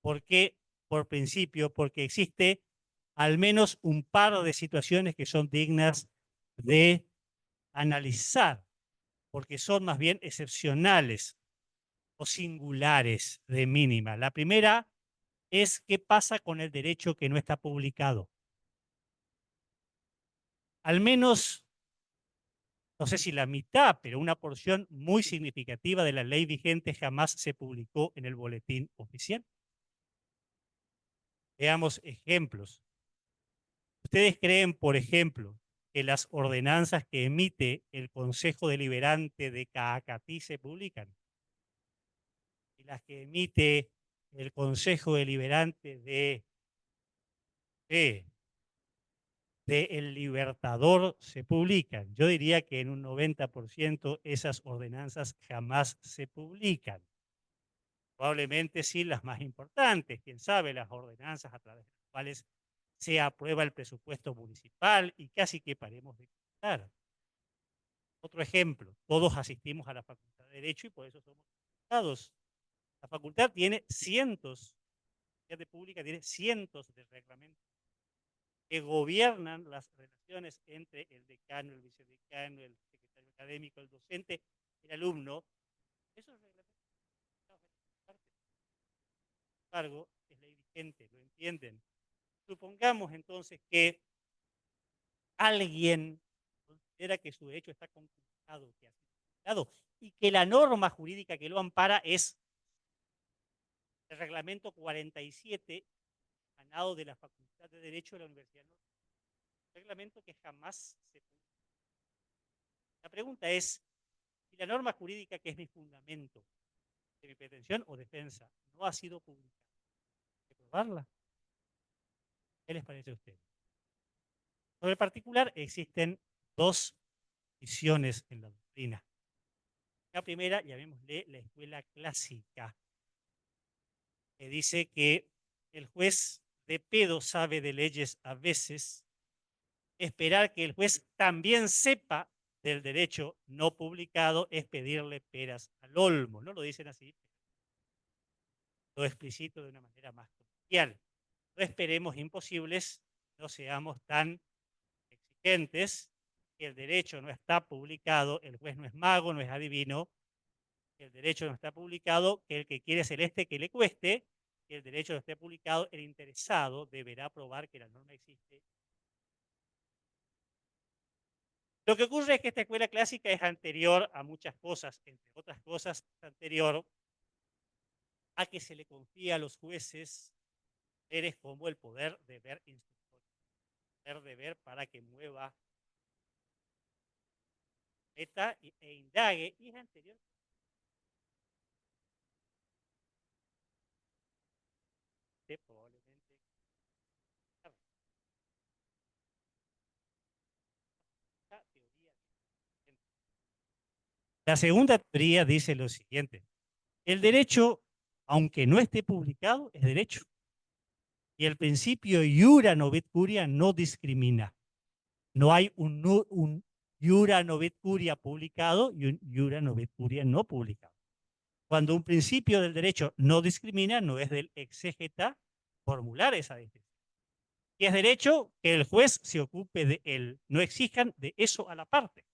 ¿Por qué por principio? Porque existe al menos un par de situaciones que son dignas de analizar, porque son más bien excepcionales o singulares de mínima. La primera es qué pasa con el derecho que no está publicado. Al menos, no sé si la mitad, pero una porción muy significativa de la ley vigente jamás se publicó en el boletín oficial. Veamos ejemplos. ¿Ustedes creen, por ejemplo, que las ordenanzas que emite el Consejo Deliberante de Caacatí se publican? Y las que emite el Consejo Deliberante de El Libertador se publican. Yo diría que en un 90% esas ordenanzas jamás se publican. Probablemente sí las más importantes, quién sabe, las ordenanzas a través de las cuales se aprueba el presupuesto municipal y casi que paremos de contar. Otro ejemplo, todos asistimos a la Facultad de Derecho y por eso somos diputados. La facultad tiene cientos, la de pública tiene cientos de reglamentos que gobiernan las relaciones entre el decano, el vicedecano, el secretario académico, el docente, el alumno. Esos reglamentos, sin embargo, es ley vigente, ¿lo entienden? Supongamos entonces que alguien considera que su derecho está conculcado, que ha sido conculcado, y que la norma jurídica que lo ampara es el reglamento 47 ganado de la Facultad de Derecho de la Universidad de Norte. Un reglamento que jamás se publicó. La pregunta es, si la norma jurídica que es mi fundamento de mi pretensión o defensa no ha sido publicada, ¿hay que probarla? ¿Qué les parece a ustedes? Sobre el particular existen dos visiones en la doctrina. La primera, llamémosle la escuela clásica, que dice que el juez de pedo sabe de leyes a veces, esperar que el juez también sepa del derecho no publicado es pedirle peras al olmo. No lo dicen así, lo explicito de una manera más coloquial. No esperemos imposibles, no seamos tan exigentes, que el derecho no está publicado, el juez no es mago, no es adivino, que el derecho no está publicado, que el que quiere celeste que le cueste, que el derecho no esté publicado, el interesado deberá probar que la norma existe. Lo que ocurre es que esta escuela clásica es anterior a muchas cosas, entre otras cosas, es anterior a que se le confía a los jueces poderes como el poder de ver instructores, poder de ver para que mueva meta e indague, y es anterior. Probablemente la teoría. La segunda teoría dice lo siguiente: el derecho, aunque no esté publicado, es derecho. Y el principio iura novit curia no discrimina. No hay un iura novit curia publicado y un iura novit curia no publicado. Cuando un principio del derecho no discrimina, no es del exégeta formular esa distinción. Y es derecho que el juez se ocupe de él. No exijan de eso a la parte.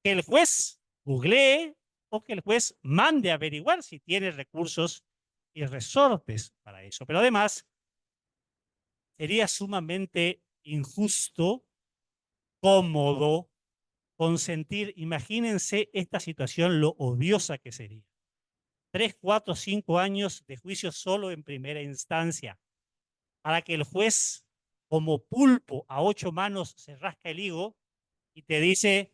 Que el juez googlee o que el juez mande a averiguar si tiene recursos y resortes para eso. Pero además, sería sumamente injusto, cómodo, consentir, imagínense esta situación, lo odiosa que sería. 3, 4, 5 años de juicio solo en primera instancia, para que el juez, como pulpo a 8 manos, se rasca el higo y te dice,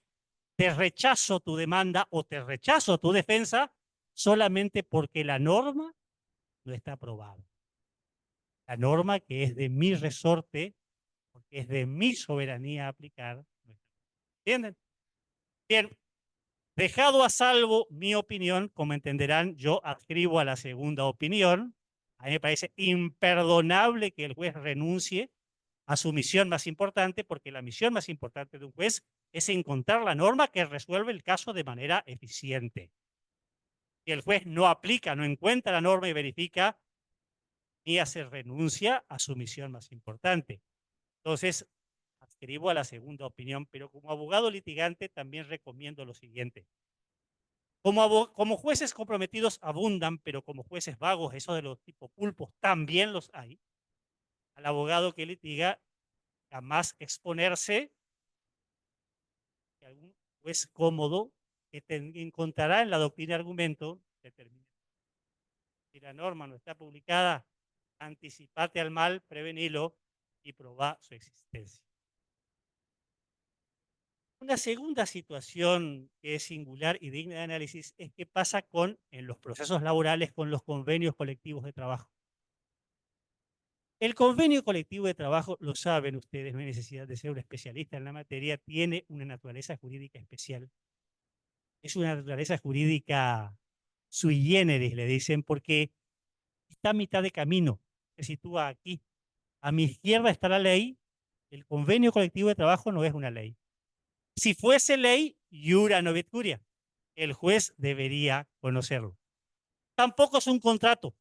te rechazo tu demanda o te rechazo tu defensa solamente porque la norma no está aprobada. La norma que es de mi resorte, porque es de mi soberanía aplicar. ¿Entienden? Bien, dejado a salvo mi opinión, como entenderán, yo adscribo a la segunda opinión. A mí me parece imperdonable que el juez renuncie a su misión más importante, porque la misión más importante de un juez es encontrar la norma que resuelve el caso de manera eficiente. Si el juez no aplica, no encuentra la norma y verifica, ni hace renuncia a su misión más importante. Entonces, adscribo a la segunda opinión, pero como abogado litigante también recomiendo lo siguiente. Como jueces comprometidos abundan, pero como jueces vagos, esos de los tipo pulpos, también los hay. Al abogado que litiga, jamás exponerse, que algún juez cómodo que encontrará en la doctrina argumento, determina. Si la norma no está publicada, anticipate al mal, prevenilo y probá su existencia. Una segunda situación que es singular y digna de análisis es qué pasa en los procesos laborales con los convenios colectivos de trabajo. El convenio colectivo de trabajo, lo saben ustedes, no hay necesidad de ser un especialista en la materia, tiene una naturaleza jurídica especial. Es una naturaleza jurídica sui generis, le dicen, porque está a mitad de camino, se sitúa aquí. A mi izquierda está la ley, el convenio colectivo de trabajo no es una ley. Si fuese ley, iura novit curia, el juez debería conocerlo. Tampoco es un contrato,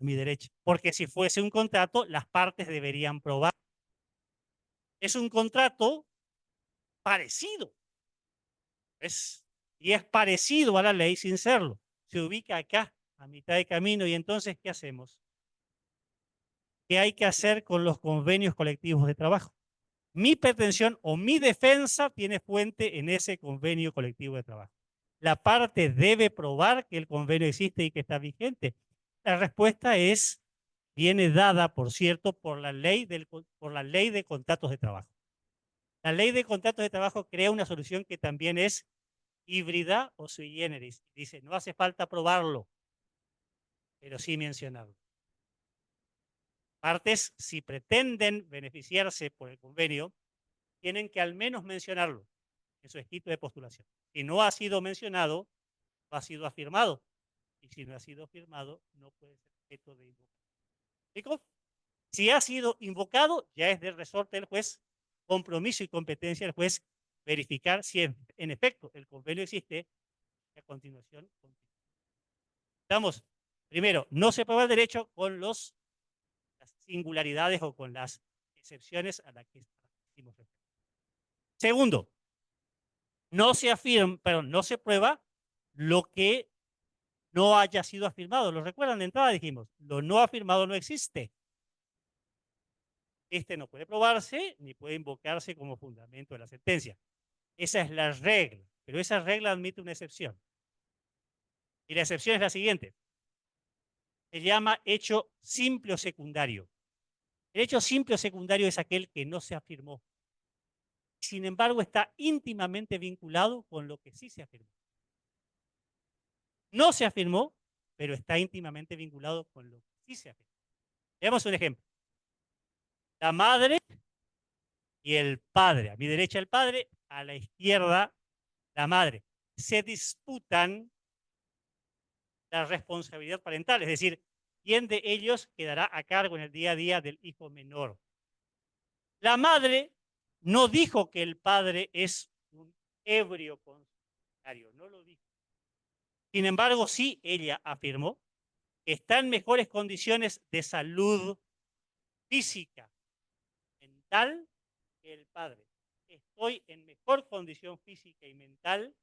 a mi derecha, porque si fuese un contrato, las partes deberían probar. Es un contrato parecido, y es parecido a la ley sin serlo. Se ubica acá, a mitad de camino, y entonces, ¿qué hacemos? ¿Qué hay que hacer con los convenios colectivos de trabajo? Mi pretensión o mi defensa tiene fuente en ese convenio colectivo de trabajo. La parte debe probar que el convenio existe y que está vigente. La respuesta viene dada, por cierto, por la ley de contratos de trabajo. La ley de contratos de trabajo crea una solución que también es híbrida o sui generis. Dice, no hace falta probarlo, pero sí mencionarlo. Partes, si pretenden beneficiarse por el convenio, tienen que al menos mencionarlo en su escrito de postulación. Si no ha sido mencionado, no ha sido afirmado. Y si no ha sido afirmado, no puede ser objeto de invocación. ¿Explico? Si ha sido invocado, ya es del resorte del juez, compromiso y competencia del juez verificar si en efecto el convenio existe y a continuación continúa. Estamos, primero, no se prueba el derecho con las singularidades o con las excepciones a las que hicimos referencia. Segundo, no se afirma, perdón, no se prueba lo que no haya sido afirmado. ¿Lo recuerdan? De entrada dijimos, lo no afirmado no existe. Este no puede probarse ni puede invocarse como fundamento de la sentencia. Esa es la regla, pero esa regla admite una excepción. Y la excepción es la siguiente. Se llama hecho simple o secundario. El hecho simple o secundario es aquel que no se afirmó. Sin embargo, está íntimamente vinculado con lo que sí se afirmó. No se afirmó, pero está íntimamente vinculado con lo que sí se afirmó. Veamos un ejemplo. La madre y el padre. A mi derecha el padre, a la izquierda la madre. Se disputan la responsabilidad parental, es decir, quién de ellos quedará a cargo en el día a día del hijo menor. La madre no dijo que el padre es un ebrio consumidor, no lo dijo. Sin embargo, sí ella afirmó que está en mejores condiciones de salud física, mental, que el padre. Estoy en mejor condición física y mental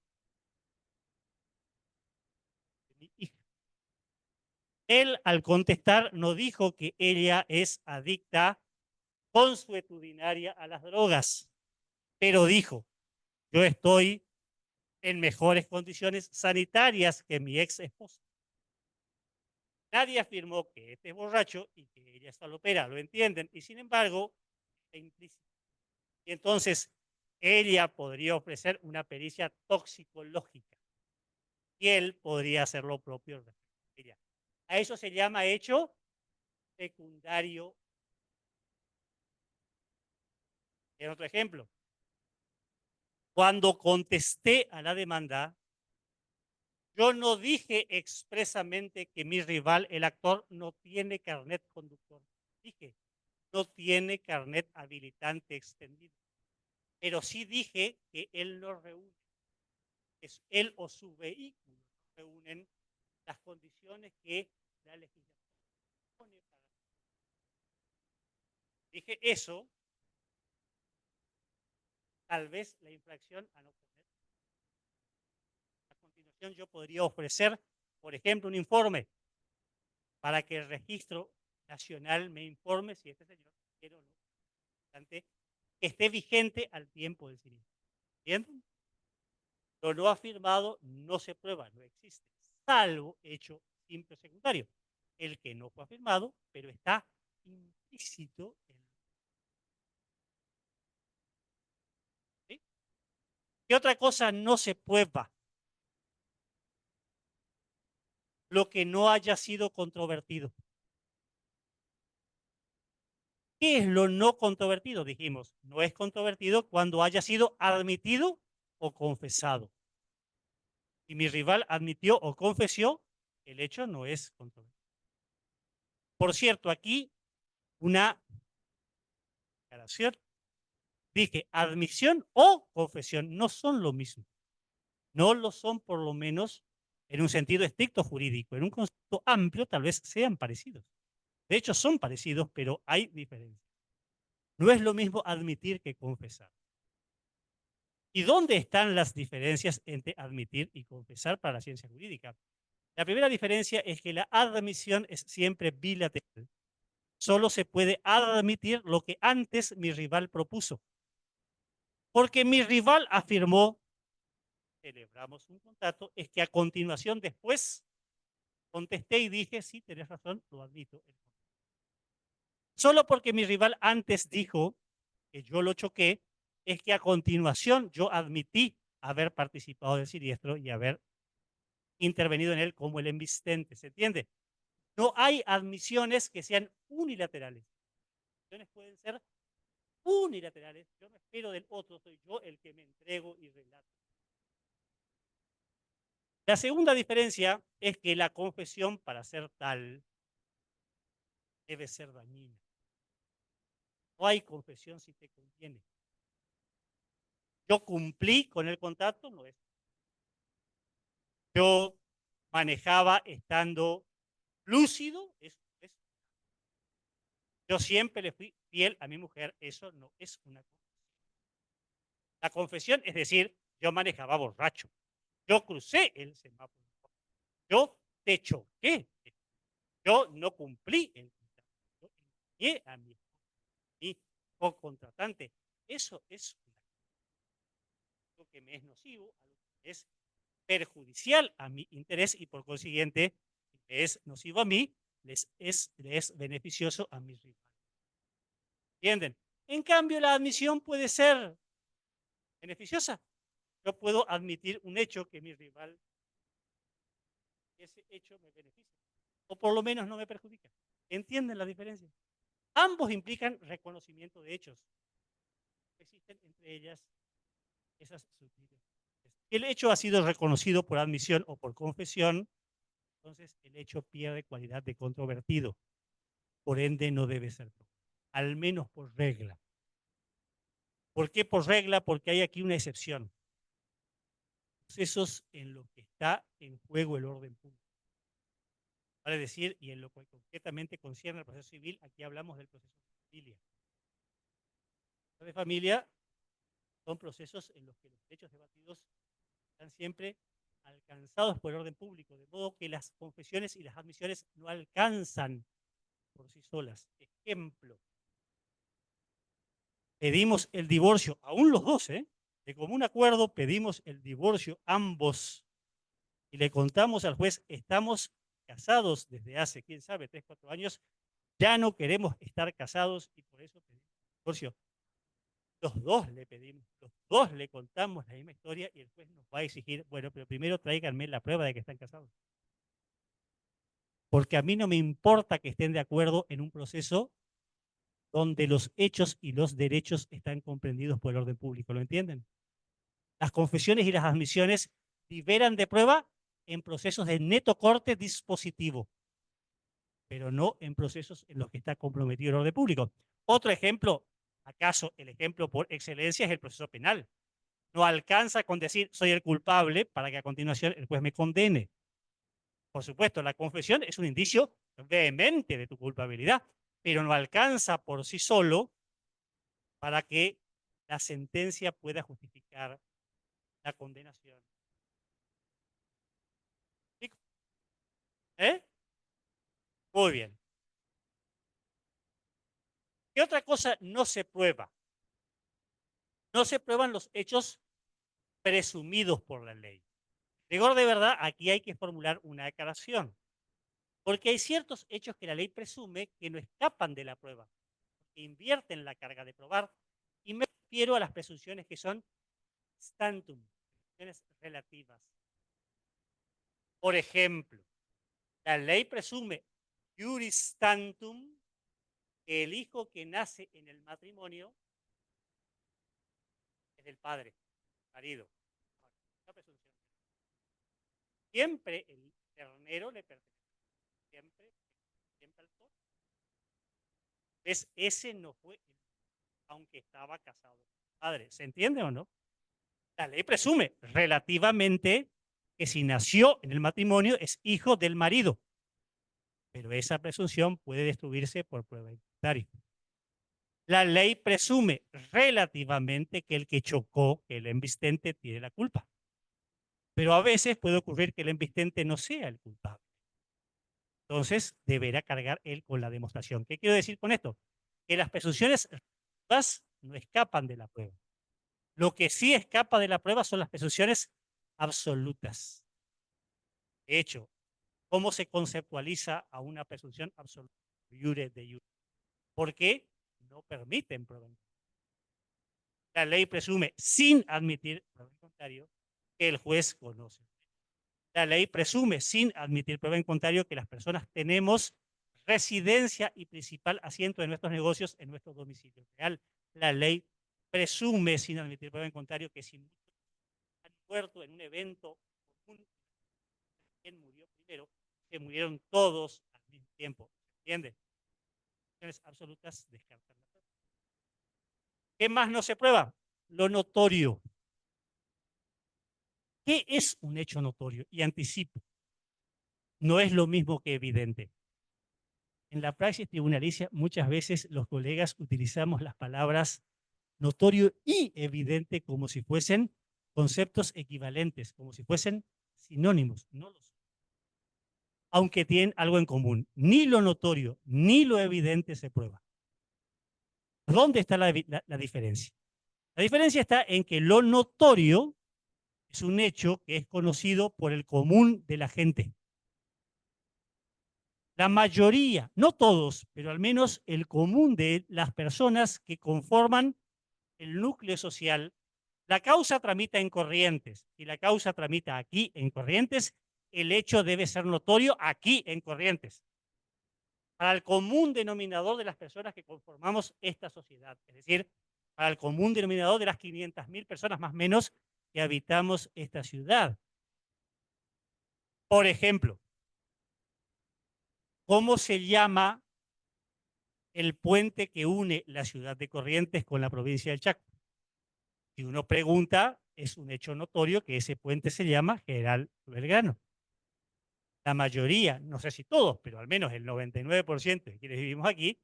Él, al contestar, no dijo que ella es adicta consuetudinaria a las drogas, pero dijo, yo estoy en mejores condiciones sanitarias que mi ex esposa. Nadie afirmó que este es borracho y que ella es falopera, lo entienden, y sin embargo, es implícito. Y entonces, ella podría ofrecer una pericia toxicológica y él podría hacer lo propio. Ella. A eso se llama hecho secundario. En otro ejemplo, cuando contesté a la demanda, yo no dije expresamente que mi rival, el actor, no tiene carnet conductor. Dije, no tiene carnet habilitante extendido. Pero sí dije que él no reúne, es él o su vehículo reúnen las condiciones que la legislación pone para. Dije eso, tal vez la infracción a no poner. A continuación yo podría ofrecer, por ejemplo, un informe para que el registro nacional me informe si este señor quiere o no, que esté vigente al tiempo del siniestro. ¿Entienden? Lo no afirmado no se prueba, no existe, salvo hecho simple secundario, el que no fue afirmado, pero está implícito en. ¿Sí? ¿Qué otra cosa no se prueba? Lo que no haya sido controvertido. ¿Qué es lo no controvertido? Dijimos, no es controvertido cuando haya sido admitido o confesado. Si mi rival admitió o confesó, el hecho no es controvertido. Por cierto, aquí una aclaración. Dije, admisión o confesión no son lo mismo. No lo son por lo menos en un sentido estricto jurídico. En un concepto amplio tal vez sean parecidos. De hecho, son parecidos, pero hay diferencias. No es lo mismo admitir que confesar. ¿Y dónde están las diferencias entre admitir y confesar para la ciencia jurídica? La primera diferencia es que la admisión es siempre bilateral. Solo se puede admitir lo que antes mi rival propuso. Porque mi rival afirmó, celebramos un contrato, es que a continuación después contesté y dije, sí, tenés razón, lo admito. Solo porque mi rival antes dijo que yo lo choqué, es que a continuación yo admití haber participado del siniestro y haber intervenido en él como el embistente, ¿se entiende? No hay admisiones que sean unilaterales. Admisiones pueden ser unilaterales. Yo no espero del otro, soy yo el que me entrego y relato. La segunda diferencia es que la confesión, para ser tal, debe ser dañina. No hay confesión si te conviene. Yo cumplí con el contrato, no es. Yo manejaba estando lúcido, eso es. Yo siempre le fui fiel a mi mujer, eso no es una confesión. La confesión es decir, yo manejaba borracho, yo crucé el semáforo, yo te choqué, yo no cumplí el contrato, yo engañé a mi co-contratante. Eso es algo que me es nocivo, algo que es perjudicial a mi interés y por consiguiente es nocivo a mí, les es beneficioso a mis rivales. ¿Entienden? En cambio, la admisión puede ser beneficiosa. Yo puedo admitir un hecho que mi rival, ese hecho me beneficia, o por lo menos no me perjudica. ¿Entienden la diferencia? Ambos implican reconocimiento de hechos. Existen entre ellas esas sutilidades. El hecho ha sido reconocido por admisión o por confesión, entonces el hecho pierde cualidad de controvertido. Por ende, no debe ser, al menos por regla. ¿Por qué por regla? Porque hay aquí una excepción. Procesos en los que está en juego el orden público. Vale decir, y en lo que concretamente concierne al proceso civil, aquí hablamos del proceso de familia. Los de familia son procesos en los que los derechos debatidos están siempre alcanzados por el orden público, de modo que las confesiones y las admisiones no alcanzan por sí solas. Ejemplo, pedimos el divorcio, aún los dos, de común acuerdo pedimos el divorcio ambos y le contamos al juez, estamos casados desde hace, quién sabe, 3, 4 años, ya no queremos estar casados y por eso pedimos el divorcio. Los dos le pedimos, los dos le contamos la misma historia y el juez nos va a exigir, bueno, pero primero tráiganme la prueba de que están casados. Porque a mí no me importa que estén de acuerdo en un proceso donde los hechos y los derechos están comprendidos por el orden público, ¿lo entienden? Las confesiones y las admisiones liberan de prueba en procesos de neto corte dispositivo, pero no en procesos en los que está comprometido el orden público. Otro ejemplo, acaso el ejemplo por excelencia es el proceso penal. No alcanza con decir soy el culpable para que a continuación el juez me condene. Por supuesto, la confesión es un indicio vehemente de tu culpabilidad, pero no alcanza por sí solo para que la sentencia pueda justificar la condenación. ¿Eh? Muy bien. ¿Qué otra cosa no se prueba? No se prueban los hechos presumidos por la ley. Rigor de verdad, aquí hay que formular una aclaración, porque hay ciertos hechos que la ley presume que no escapan de la prueba, que invierten la carga de probar, y me refiero a las presunciones que son stantum, presunciones relativas. Por ejemplo, la ley presume iuris stantum que el hijo que nace en el matrimonio es del padre, marido. Una presunción. Siempre el ternero le pertenece, siempre, siempre al esposo. ¿Ves? Ese no fue, aunque estaba casado con el padre. ¿Se entiende o no? La ley presume relativamente que si nació en el matrimonio es hijo del marido, pero esa presunción puede destruirse por prueba inventaria. La ley presume relativamente que el que chocó, que el embistente, tiene la culpa, pero a veces puede ocurrir que el embistente no sea el culpable. Entonces, deberá cargar él con la demostración. ¿Qué quiero decir con esto? Que las presunciones no escapan de la prueba. Lo que sí escapa de la prueba son las presunciones absolutas. De hecho, ¿cómo se conceptualiza a una presunción absoluta? Iure de iure. Porque no permiten prueba. La ley presume, sin admitir prueba en contrario, que el juez conoce. La ley presume, sin admitir prueba en contrario, que las personas tenemos residencia y principal asiento de nuestros negocios en nuestro domicilio real. La ley presume, sin admitir prueba en contrario, que si han muerto en un evento común, ¿quién murió primero? Que murieron todos al mismo tiempo. ¿Entiende? Absolutas descartan la prueba. ¿Qué más no se prueba? Lo notorio. ¿Qué es un hecho notorio? Y anticipo, no es lo mismo que evidente. En la praxis tribunalicia muchas veces los colegas utilizamos las palabras notorio y evidente como si fuesen conceptos equivalentes, como si fuesen sinónimos. No lo son. Aunque tienen algo en común. Ni lo notorio ni lo evidente se prueba. ¿Dónde está la diferencia? La diferencia está en que lo notorio es un hecho que es conocido por el común de la gente. La mayoría, no todos, pero al menos el común de las personas que conforman el núcleo social, la causa tramita en Corrientes y la causa tramita aquí en Corrientes, el hecho debe ser notorio aquí en Corrientes. Para el común denominador de las personas que conformamos esta sociedad, es decir, para el común denominador de las 500.000 personas más o menos que habitamos esta ciudad. Por ejemplo, ¿cómo se llama el puente que une la ciudad de Corrientes con la provincia del Chaco? Si uno pregunta, es un hecho notorio que ese puente se llama General Belgrano. La mayoría, no sé si todos, pero al menos el 99% de quienes vivimos aquí,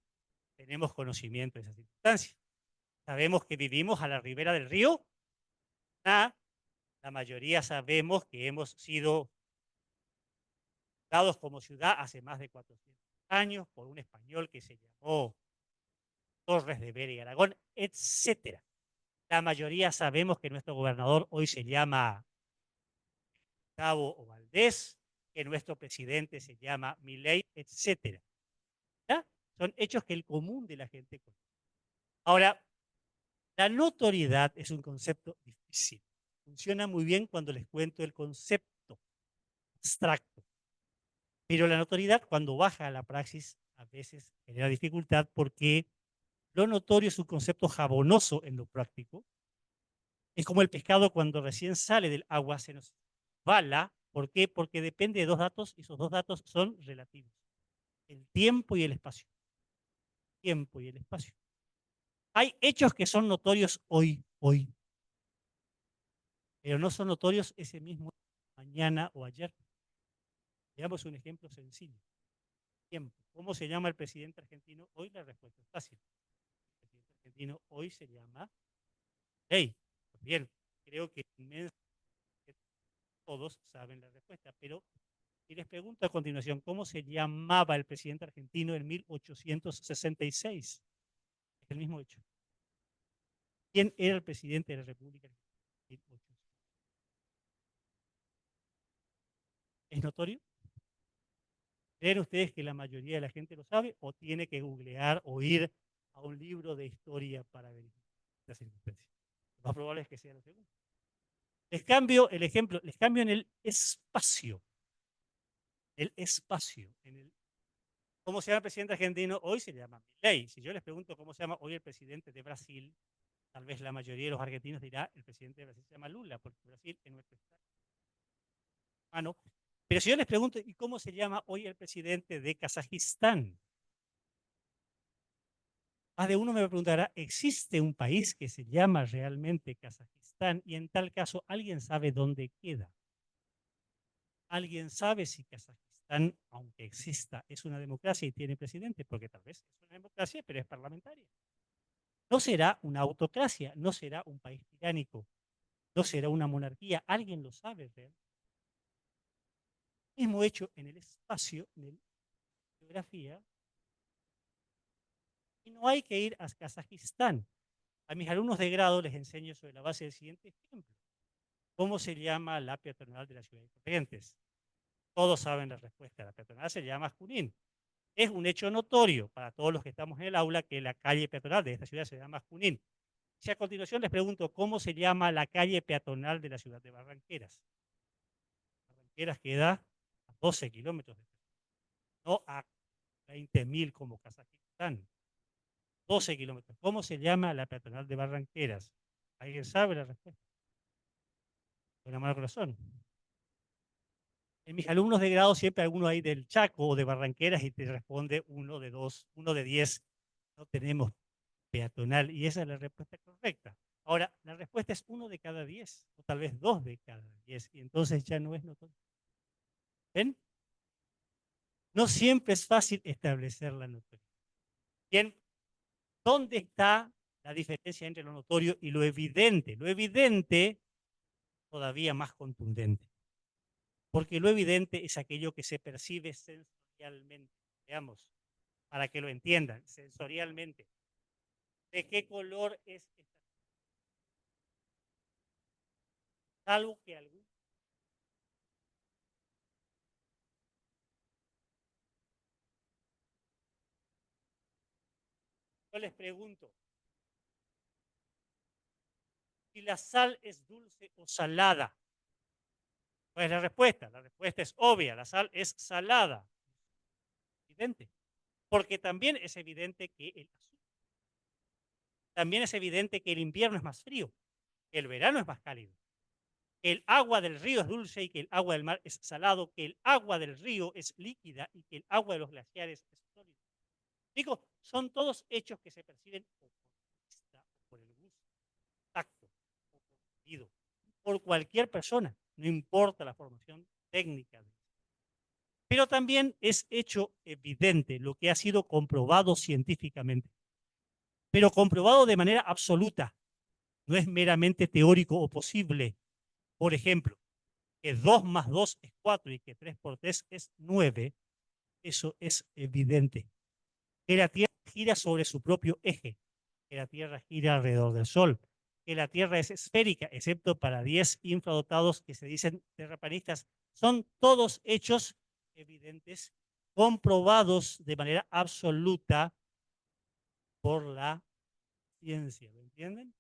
tenemos conocimiento de esas circunstancias. Sabemos que vivimos a la ribera del río La mayoría sabemos que hemos sido dados como ciudad hace más de 400 años por un español que se llamó Torres de Vera y Aragón, etcétera. La mayoría sabemos que nuestro gobernador hoy se llama Gustavo o Valdés, que nuestro presidente se llama Milei, etcétera. ¿Ya? Son hechos que el común de la gente conoce. Ahora, la notoriedad es un concepto difícil. Funciona muy bien cuando les cuento el concepto abstracto. Pero la notoriedad, cuando baja a la praxis, a veces genera dificultad porque lo notorio es un concepto jabonoso en lo práctico. Es como el pescado cuando recién sale del agua, se nos bala. ¿Por qué? Porque depende de dos datos y esos dos datos son relativos. El tiempo y el espacio. Tiempo y el espacio. Hay hechos que son notorios hoy, pero no son notorios ese mismo mañana o ayer. Veamos un ejemplo sencillo. Tiempo. ¿Cómo se llama el presidente argentino hoy? La respuesta es fácil. El presidente argentino hoy se llama Hey. Bien, creo que todos saben la respuesta, pero y les pregunto a continuación, ¿cómo se llamaba el presidente argentino en 1866? Es el mismo hecho. ¿Quién era el presidente de la República en 1800? ¿Es notorio? ¿Creen ustedes que la mayoría de la gente lo sabe o tiene que googlear o ir a un libro de historia para verificar las circunstancias? Lo más probable es que sea lo segundo. Les cambio el ejemplo, les cambio en el espacio. El espacio. ¿Cómo se llama el presidente argentino? Hoy se llama Milei. Si yo les pregunto cómo se llama hoy el presidente de Brasil, tal vez la mayoría de los argentinos dirá el presidente de Brasil se llama Lula, porque Brasil es nuestro hermano. Pero si yo les pregunto, ¿y cómo se llama hoy el presidente de Kazajistán? Más de uno me preguntará, ¿existe un país que se llama realmente Kazajistán? Y en tal caso, ¿alguien sabe dónde queda? ¿Alguien sabe si Kazajistán, aunque exista, es una democracia y tiene presidente? Porque tal vez es una democracia, pero es parlamentaria. No será una autocracia, no será un país tiránico, no será una monarquía. ¿Alguien lo sabe realmente? Mismo hecho en el espacio, en la geografía, y no hay que ir a Kazajistán. A mis alumnos de grado les enseño sobre la base del siguiente ejemplo. ¿Cómo se llama la peatonal de la ciudad de Corrientes? Todos saben la respuesta. La peatonal se llama Junín. Es un hecho notorio para todos los que estamos en el aula que la calle peatonal de esta ciudad se llama Junín. Si a continuación les pregunto cómo se llama la calle peatonal de la ciudad de Barranqueras. Barranqueras queda a 12 kilómetros, no a 20.000 como Kazajistán. 12 kilómetros. ¿Cómo se llama la peatonal de Barranqueras? ¿Alguien sabe la respuesta? Con la mano al corazón. En mis alumnos de grado siempre alguno ahí del Chaco o de Barranqueras y te responde uno de dos, uno de 10. No tenemos peatonal y esa es la respuesta correcta. Ahora, la respuesta es uno de cada 10 o tal vez dos de cada 10 y entonces ya no es notorio. ¿Ven? No siempre es fácil establecer la notoriedad. Bien, ¿dónde está la diferencia entre lo notorio y lo evidente? Lo evidente todavía más contundente, porque lo evidente es aquello que se percibe sensorialmente. Veamos, para que lo entiendan, sensorialmente. ¿De qué color es esta? Salvo que algún... Yo les pregunto, si la sal es dulce o salada. ¿Cuál es la respuesta? La respuesta es obvia, la sal es salada. Evidente. Porque también es evidente que el azúcar, también es evidente que el invierno es más frío, que el verano es más cálido, que el agua del río es dulce y que el agua del mar es salado, que el agua del río es líquida y que el agua de los glaciares es sólida. Digo, son todos hechos que se perciben por vista, por el gusto, tacto, o por oído, por cualquier persona, no importa la formación técnica. Pero también es hecho evidente lo que ha sido comprobado científicamente, pero comprobado de manera absoluta, no es meramente teórico o posible. Por ejemplo, que 2 más 2 es 4 y que 3 por 3 es 9, eso es evidente. Que la Tierra gira sobre su propio eje, que la Tierra gira alrededor del Sol, que la Tierra es esférica, excepto para 10 infradotados que se dicen terraplanistas. Son todos hechos evidentes, comprobados de manera absoluta por la ciencia, ¿lo entienden?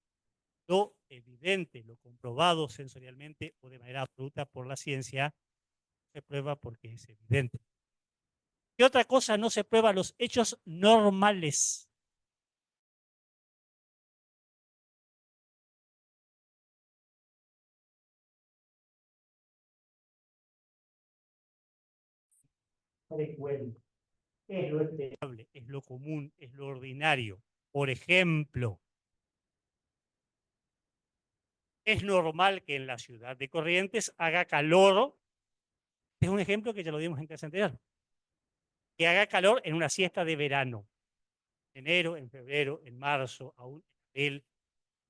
Lo evidente, lo comprobado sensorialmente o de manera absoluta por la ciencia, se prueba porque es evidente. ¿Qué otra cosa no se prueba? Los hechos normales. Frecuente. Es lo esperable, es lo común, es lo ordinario. Por ejemplo, es normal que en la ciudad de Corrientes haga calor. Es un ejemplo que ya lo dimos en clase anterior. Que haga calor en una siesta de verano. En enero, en febrero, en marzo, aún en abril.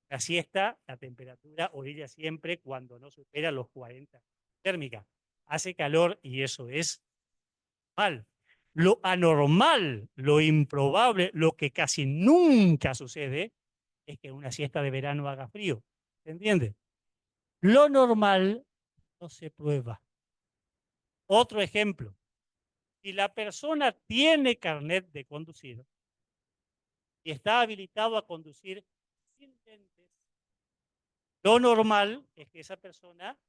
La siesta, la temperatura orilla siempre cuando no supera los 40 térmica. Hace calor y eso es mal. Lo anormal, lo improbable, lo que casi nunca sucede, es que una siesta de verano haga frío. ¿Se entiende? Lo normal no se prueba. Otro ejemplo. Si la persona tiene carnet de conducir y está habilitado a conducir sin lentes, lo normal es que esa persona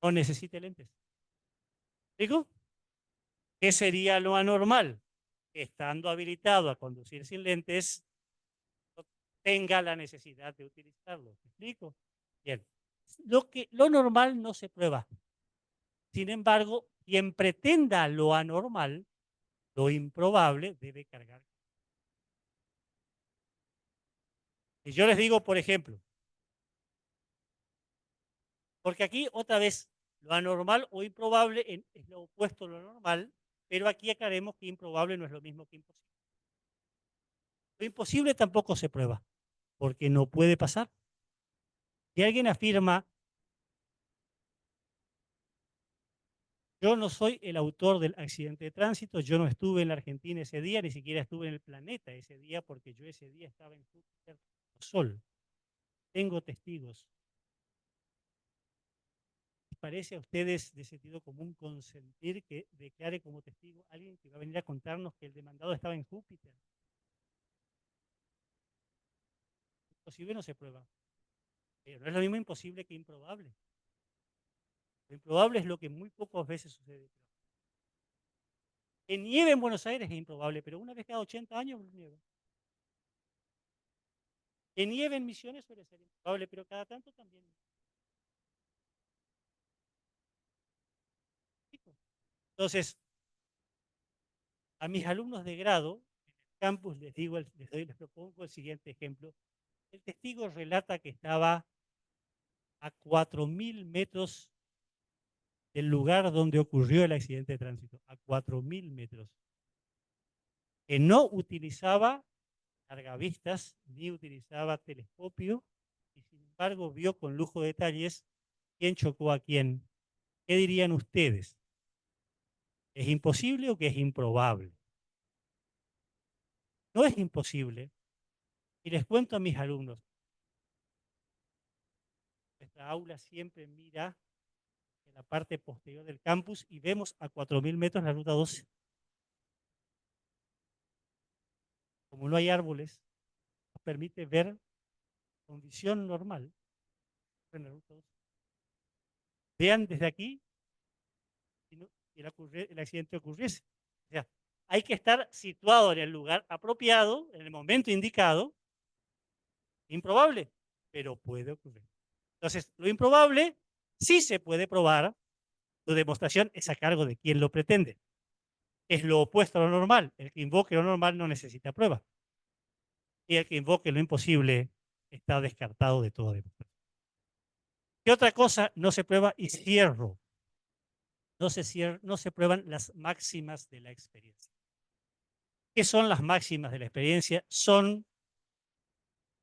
no necesite lentes. ¿Digo? ¿Qué sería lo anormal? Que estando habilitado a conducir sin lentes, no tenga la necesidad de utilizarlo. ¿Me explico? Bien. Lo normal no se prueba. Sin embargo, quien pretenda lo anormal, lo improbable, debe cargar. Y yo les digo, por ejemplo, porque aquí otra vez, lo anormal o improbable es lo opuesto a lo normal, pero aquí aclaremos que improbable no es lo mismo que imposible. Lo imposible tampoco se prueba, porque no puede pasar. Si alguien afirma, yo no soy el autor del accidente de tránsito, yo no estuve en la Argentina ese día, ni siquiera estuve en el planeta ese día, porque yo ese día estaba en Júpiter, Sol. Tengo testigos. ¿Les parece a ustedes de sentido común consentir que declare como testigo a alguien que va a venir a contarnos que el demandado estaba en Júpiter? Imposible no se prueba. Pero no es lo mismo imposible que improbable. Lo improbable es lo que muy pocas veces sucede. Que nieve en Buenos Aires es improbable, pero una vez cada 80 años nieva. Que nieve en Misiones suele ser improbable, pero cada tanto también. Entonces, a mis alumnos de grado, en el campus les propongo el siguiente ejemplo. El testigo relata que estaba a 4.000 metros del lugar donde ocurrió el accidente de tránsito, a 4.000 metros, que no utilizaba largavistas ni utilizaba telescopio, y sin embargo vio con lujo de detalles quién chocó a quién. ¿Qué dirían ustedes? ¿Es imposible o que es improbable? No es imposible. Y les cuento a mis alumnos, nuestra aula siempre mira en la parte posterior del campus y vemos a 4.000 metros la ruta 12. Como no hay árboles, nos permite ver con visión normal en la ruta 12. Vean desde aquí si no, el accidente ocurriese. O sea, hay que estar situado en el lugar apropiado, en el momento indicado. Improbable, pero puede ocurrir. Entonces, lo improbable sí se puede probar. Tu demostración es a cargo de quien lo pretende. Es lo opuesto a lo normal. El que invoque lo normal no necesita prueba. Y el que invoque lo imposible está descartado de toda demostración. ¿Qué otra cosa no se prueba? Y cierro. No se prueban las máximas de la experiencia. ¿Qué son las máximas de la experiencia? Son,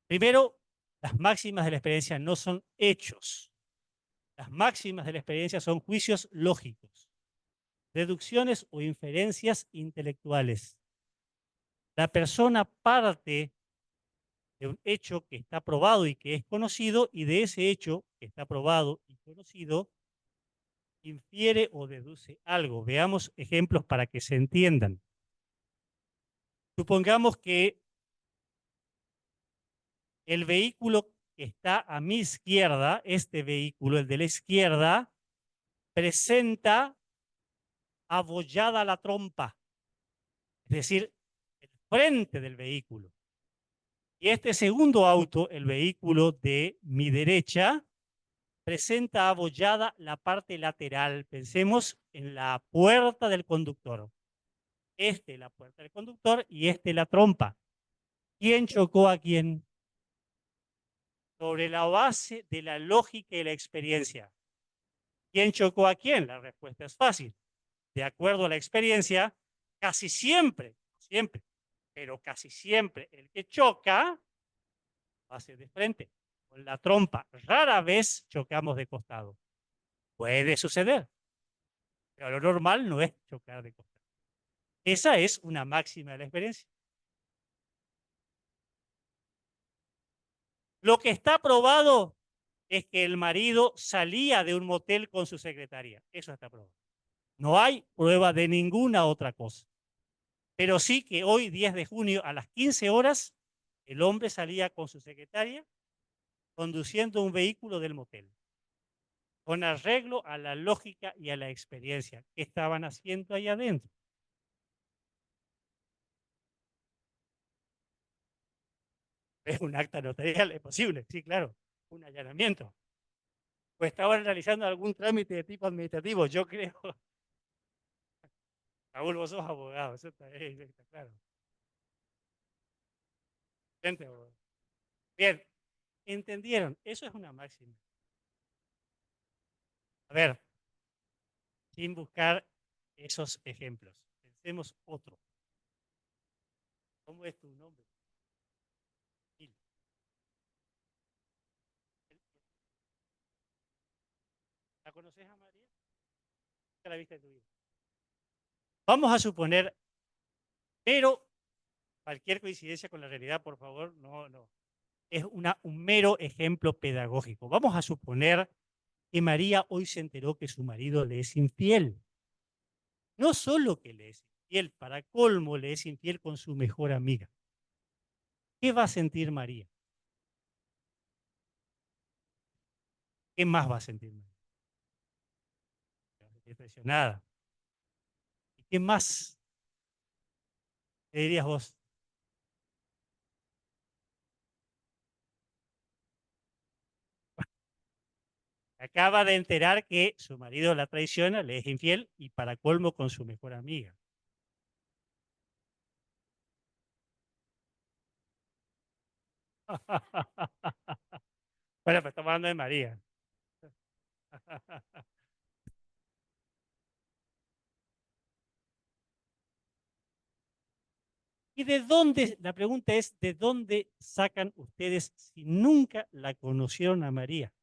primero, las máximas de la experiencia no son hechos, Las máximas de la experiencia son juicios lógicos, deducciones o inferencias intelectuales. La persona parte de un hecho que está probado y que es conocido, y de ese hecho que está probado y conocido, infiere o deduce algo. Veamos ejemplos para que se entiendan. Supongamos que el vehículo que está a mi izquierda, este vehículo, el de la izquierda, presenta abollada la trompa, es decir, el frente del vehículo. Y este segundo auto, el vehículo de mi derecha, presenta abollada la parte lateral. Pensemos en la puerta del conductor. Este la puerta del conductor y este la trompa. ¿Quién chocó a quién? Sobre la base de la lógica y la experiencia. ¿Quién chocó a quién? La respuesta es fácil. De acuerdo a la experiencia, casi siempre, siempre, pero casi siempre el que choca va a ser de frente, con la trompa. Rara vez chocamos de costado. Puede suceder, pero lo normal no es chocar de costado. Esa es una máxima de la experiencia. Lo que está probado es que el marido salía de un motel con su secretaria. Eso está probado. No hay prueba de ninguna otra cosa. Pero sí que hoy, 10 de junio, a las 15 horas, el hombre salía con su secretaria conduciendo un vehículo del motel, con arreglo a la lógica y a la experiencia. ¿Qué estaban haciendo ahí adentro? Es un acta notarial, es posible, sí, claro, un allanamiento. O estaban realizando algún trámite de tipo administrativo, yo creo. Raúl, vos sos abogado, eso está claro. Bien, ¿entendieron? Eso es una máxima. A ver, sin buscar esos ejemplos. Pensemos otro. ¿Cómo es tu nombre? ¿La conoces a María? ¿Ya la viste en tu vida? Vamos a suponer, pero cualquier coincidencia con la realidad, por favor, no, no. Es un mero ejemplo pedagógico. Vamos a suponer que María hoy se enteró que su marido le es infiel. No solo que le es infiel, para colmo le es infiel con su mejor amiga. ¿Qué va a sentir María? ¿Qué más va a sentir María? Impresionada. ¿Y qué más le dirías vos? Acaba de enterar que su marido la traiciona, le es infiel y para colmo con su mejor amiga. Bueno, pues estamos hablando de María. ¿Y de dónde? La pregunta es, ¿de dónde sacan ustedes si nunca la conocieron a María?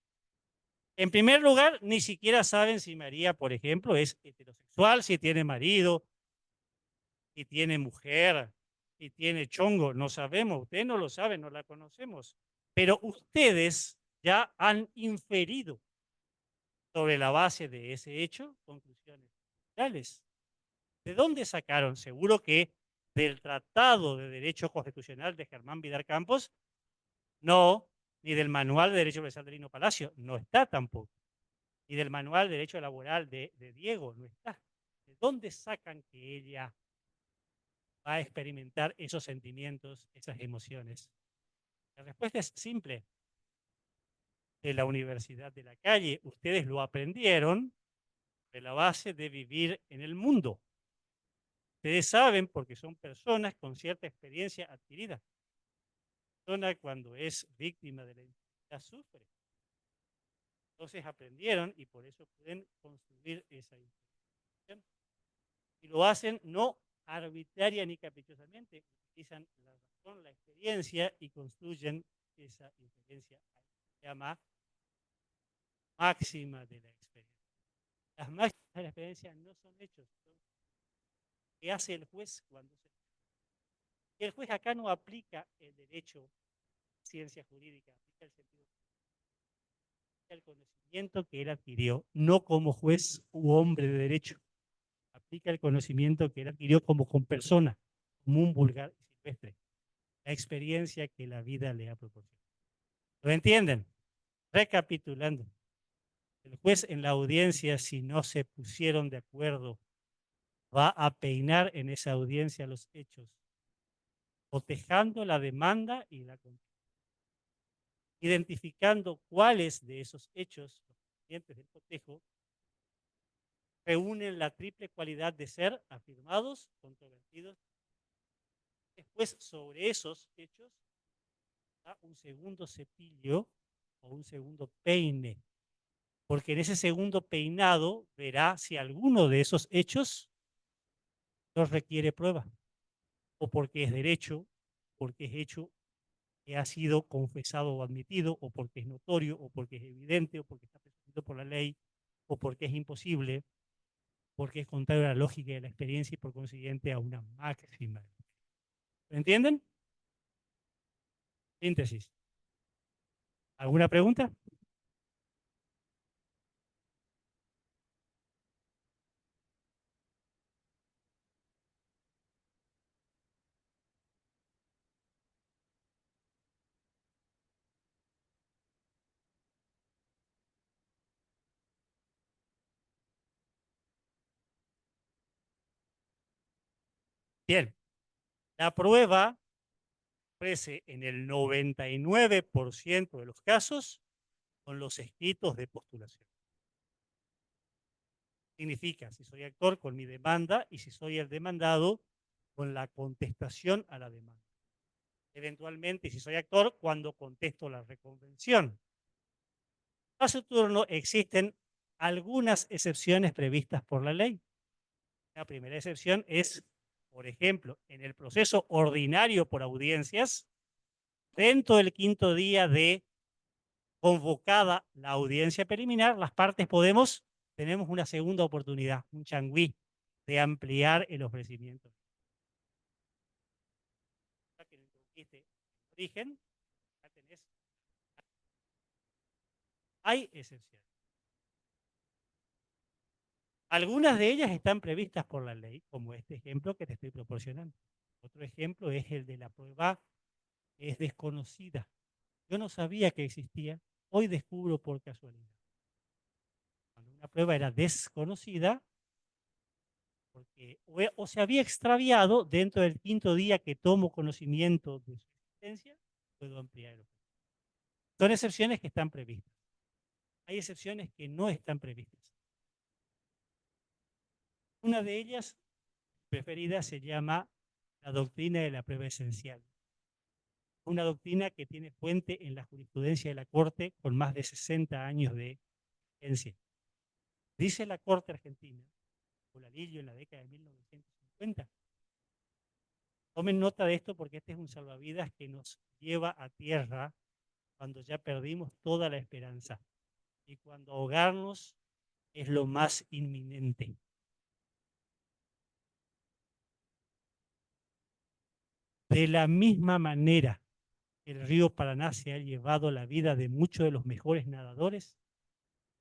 En primer lugar, ni siquiera saben si María, por ejemplo, es heterosexual, si tiene marido, si tiene mujer, si tiene chongo. No sabemos, ustedes no lo saben, no la conocemos. Pero ustedes ya han inferido sobre la base de ese hecho conclusiones generales. ¿De dónde sacaron? Seguro que del Tratado de Derecho Constitucional de Germán Vidal Campos, no, ni del Manual de Derecho Procesal de Lino Palacio, no está tampoco, ni del Manual de Derecho Laboral de Diego, no está. ¿De dónde sacan que ella va a experimentar esos sentimientos, esas emociones? La respuesta es simple. De la Universidad de la Calle, ustedes lo aprendieron de la base de vivir en el mundo. Ustedes saben porque son personas con cierta experiencia adquirida. La persona cuando es víctima de la infidelidad sufre. Entonces aprendieron y por eso pueden construir esa información. Y lo hacen no arbitraria ni caprichosamente, utilizan la razón, la experiencia y construyen esa experiencia. Se llama máxima de la experiencia. Las máximas de la experiencia no son hechos, son qué hace el juez cuando se... Y el juez acá no aplica el derecho, ciencia jurídica, aplica el sentido, el conocimiento que él adquirió, no como juez u hombre de derecho, aplica el conocimiento que él adquirió como con persona, común, vulgar y silvestre, la experiencia que la vida le ha proporcionado. ¿Lo entienden? Recapitulando, el juez en la audiencia, si no se pusieron de acuerdo, va a peinar en esa audiencia los hechos, cotejando la demanda y la contestación, identificando cuáles de esos hechos, los clientes del cotejo, reúnen la triple cualidad de ser afirmados, controvertidos. Después, sobre esos hechos, da un segundo cepillo o un segundo peine, porque en ese segundo peinado verá si alguno de esos hechos no requiere prueba, o porque es derecho, porque es hecho que ha sido confesado o admitido, o porque es notorio, o porque es evidente, o porque está prescrito por la ley, o porque es imposible, porque es contrario a la lógica y a la experiencia y por consiguiente a una máxima. ¿Lo entienden? Síntesis. ¿Alguna pregunta? Bien, la prueba ofrece en el 99% de los casos con los escritos de postulación. Significa, si soy actor, con mi demanda, y si soy el demandado, con la contestación a la demanda. Eventualmente, si soy actor, cuando contesto la reconvención. A su turno, existen algunas excepciones previstas por la ley. La primera excepción es, por ejemplo, en el proceso ordinario por audiencias, dentro del quinto día de convocada la audiencia preliminar, las partes tenemos una segunda oportunidad, un changüí, de ampliar el ofrecimiento. Que lo introdujiste en origen, ya tenés. Hay excepciones. Algunas de ellas están previstas por la ley, como este ejemplo que te estoy proporcionando. Otro ejemplo es el de la prueba que es desconocida. Yo no sabía que existía, hoy descubro por casualidad. Cuando una prueba era desconocida, porque o se había extraviado dentro del quinto día que tomo conocimiento de su existencia, puedo ampliar el objeto. Son excepciones que están previstas. Hay excepciones que no están previstas. Una de ellas, preferida, se llama la doctrina de la prueba esencial. Una doctrina que tiene fuente en la jurisprudencia de la Corte con más de 60 años de vigencia. Dice la Corte argentina, Polalillo en la década de 1950. Tomen nota de esto porque este es un salvavidas que nos lleva a tierra cuando ya perdimos toda la esperanza y cuando ahogarnos es lo más inminente. De la misma manera que el río Paraná se ha llevado la vida de muchos de los mejores nadadores,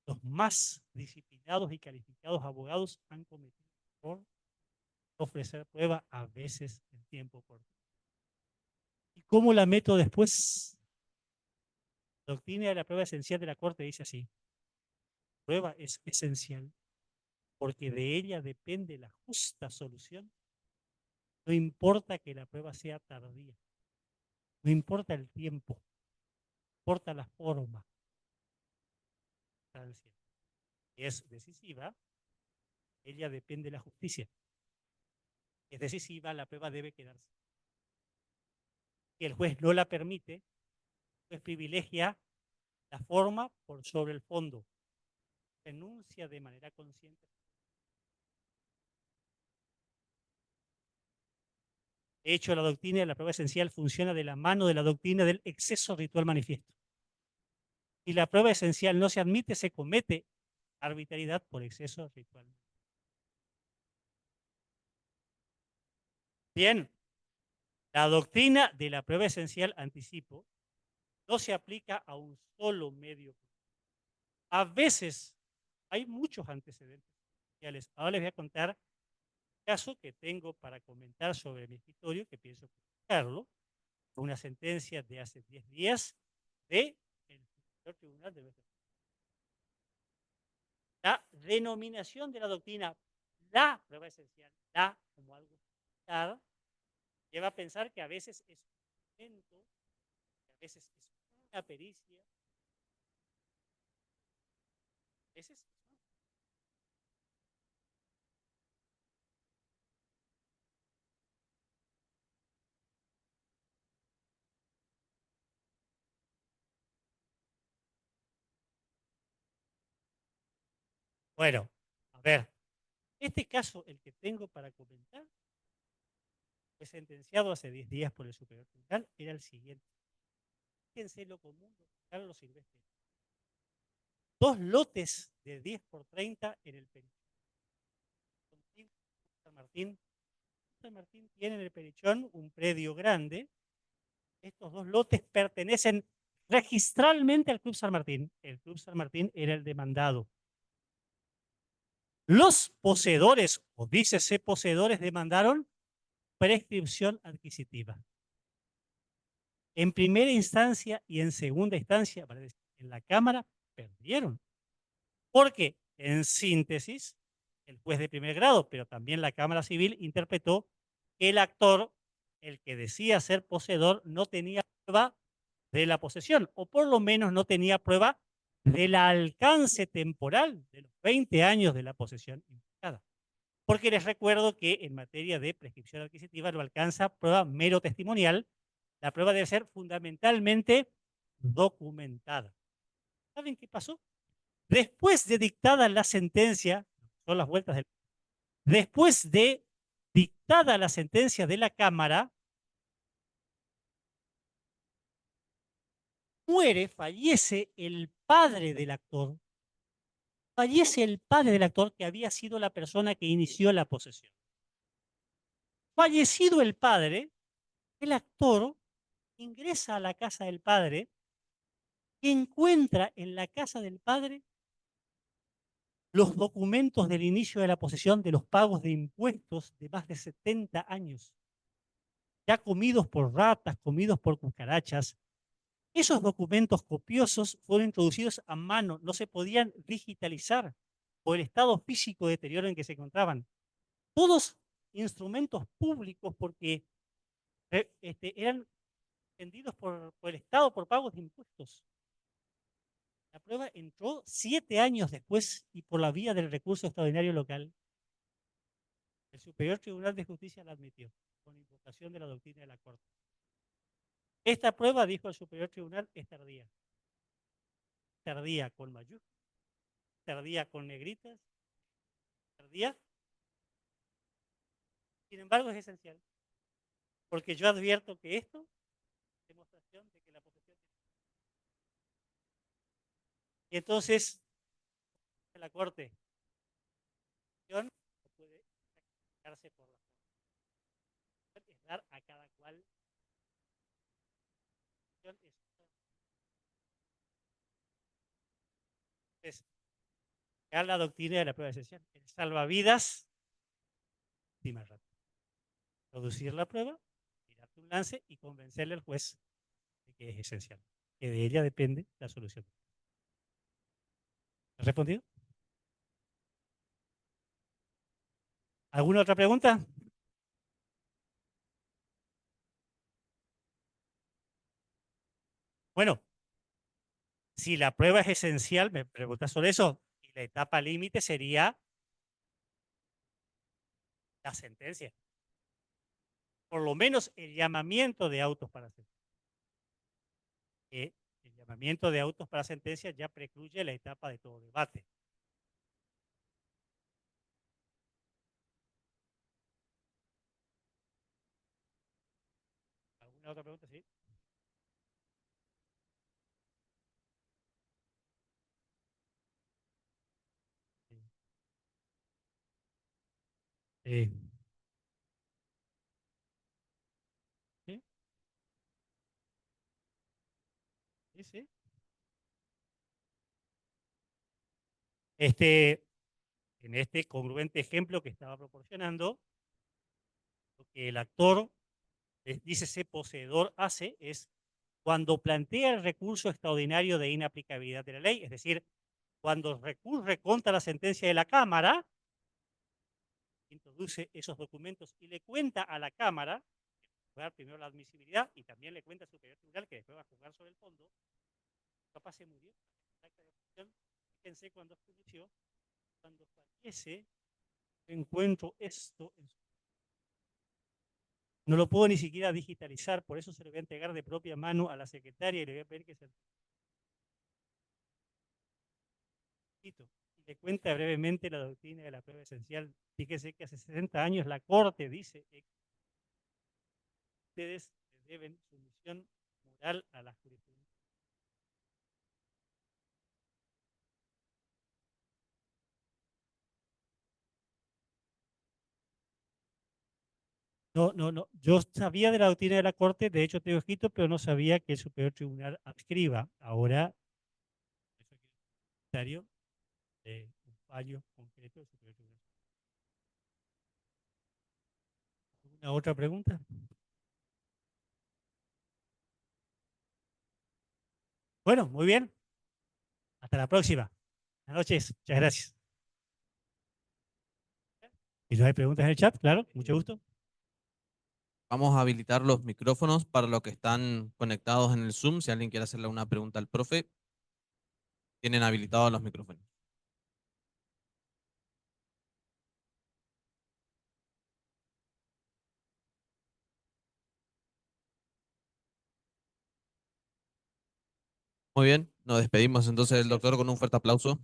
los más disciplinados y calificados abogados han cometido por ofrecer prueba a veces en tiempo corto. ¿Y cómo la meto después? La doctrina de la prueba esencial de la Corte dice así: prueba es esencial porque de ella depende la justa solución. No importa que la prueba sea tardía, no importa el tiempo, importa la forma. Si es decisiva, ella depende de la justicia. Si es decisiva, la prueba debe quedarse. Si el juez no la permite, el juez privilegia la forma por sobre el fondo. Renuncia de manera consciente. De hecho, la doctrina de la prueba esencial funciona de la mano de la doctrina del exceso ritual manifiesto. Si la prueba esencial no se admite, se comete arbitrariedad por exceso ritual. Bien, la doctrina de la prueba esencial anticipo no se aplica a un solo medio. A veces hay muchos antecedentes sociales. Ahora les voy a contar un caso que tengo para comentar sobre mi escritorio, que pienso publicarlo, una sentencia de hace 10 días de el Superior Tribunal de nuestra. La denominación de la doctrina, la prueba esencial, la como algo similar, lleva a pensar que a veces es un evento, que a veces es una pericia, a veces. Bueno, a ver, este caso, el que tengo para comentar, fue sentenciado hace 10 días por el Superior Tribunal, era el siguiente. Fíjense lo común de Carlos Silvestre. 2 lotes de 10 por 30 en el Perichón. San Martín. San Martín tiene en el Perichón un predio grande. Estos 2 lotes pertenecen registralmente al Club San Martín. El Club San Martín era el demandado. Los poseedores, o dícese poseedores, demandaron prescripción adquisitiva. En primera instancia y en segunda instancia, en la Cámara, perdieron. Porque, en síntesis, el juez de primer grado, pero también la Cámara Civil, interpretó que el actor, el que decía ser poseedor, no tenía prueba de la posesión, o por lo menos no tenía prueba del alcance temporal de los 20 años de la posesión implicada. Porque les recuerdo que en materia de prescripción adquisitiva no alcanza prueba mero testimonial, la prueba debe ser fundamentalmente documentada. ¿Saben qué pasó? Después de dictada la sentencia, son las vueltas del... Después de dictada la sentencia de la Cámara, muere, fallece el padre del actor. Fallece el padre del actor que había sido la persona que inició la posesión. Fallecido el padre, el actor ingresa a la casa del padre y encuentra en la casa del padre los documentos del inicio de la posesión de los pagos de impuestos de más de 70 años, ya comidos por ratas, comidos por cucarachas. Esos documentos copiosos fueron introducidos a mano, no se podían digitalizar por el estado físico de deterioro en que se encontraban. Todos instrumentos públicos porque eran vendidos por el Estado por pagos de impuestos. La prueba entró 7 años después y por la vía del recurso extraordinario local. El Superior Tribunal de Justicia la admitió con invocación de la doctrina de la Corte. Esta prueba, dijo el Superior Tribunal, es tardía. Tardía con mayúsculas, tardía con negritas, tardía. Sin embargo, es esencial. Porque yo advierto que esto es demostración de que la posesión. Y entonces, la Corte no puede sacarse por la Corte. Es dar a cada cual. Es la doctrina de la prueba esencial. El salvavidas, última rápido. Producir la prueba, tirarte un lance y convencerle al juez de que es esencial, que de ella depende la solución. ¿Has respondido? ¿Alguna otra pregunta? Bueno, si la prueba es esencial, me preguntas sobre eso, y la etapa límite sería la sentencia. Por lo menos el llamamiento de autos para sentencia. El llamamiento de autos para sentencia ya precluye la etapa de todo debate. ¿Alguna otra pregunta? Sí. Sí, sí, sí, sí. Este, en este congruente ejemplo que estaba proporcionando, lo que el actor, dícese poseedor, hace es cuando plantea el recurso extraordinario de inaplicabilidad de la ley, es decir, cuando recurre contra la sentencia de la Cámara, introduce esos documentos y le cuenta a la Cámara, juzgar primero la admisibilidad y también le cuenta al Superior Tribunal que después va a juzgar sobre el fondo, papá se murió, fíjense cuando falleció, cuando fallece, encuentro esto en su... No lo puedo ni siquiera digitalizar, por eso se lo voy a entregar de propia mano a la secretaria y le voy a pedir que se cito. Y le cuenta brevemente la doctrina de la prueba esencial. Fíjese que hace 60 años la Corte dice que ustedes deben sumisión moral a la jurisprudencia. No, no, no. Yo sabía de la doctrina de la Corte, de hecho tengo escrito, pero no sabía que el Superior Tribunal adscriba. Ahora, eso es necesario de un fallo concreto del Superior Tribunal. ¿Alguna otra pregunta? Bueno, muy bien. Hasta la próxima. Buenas noches. Muchas gracias. Si no hay preguntas en el chat, claro, mucho gusto. Vamos a habilitar los micrófonos para los que están conectados en el Zoom. Si alguien quiere hacerle una pregunta al profe, tienen habilitados los micrófonos. Muy bien, nos despedimos entonces del Gracias. doctor con un fuerte aplauso.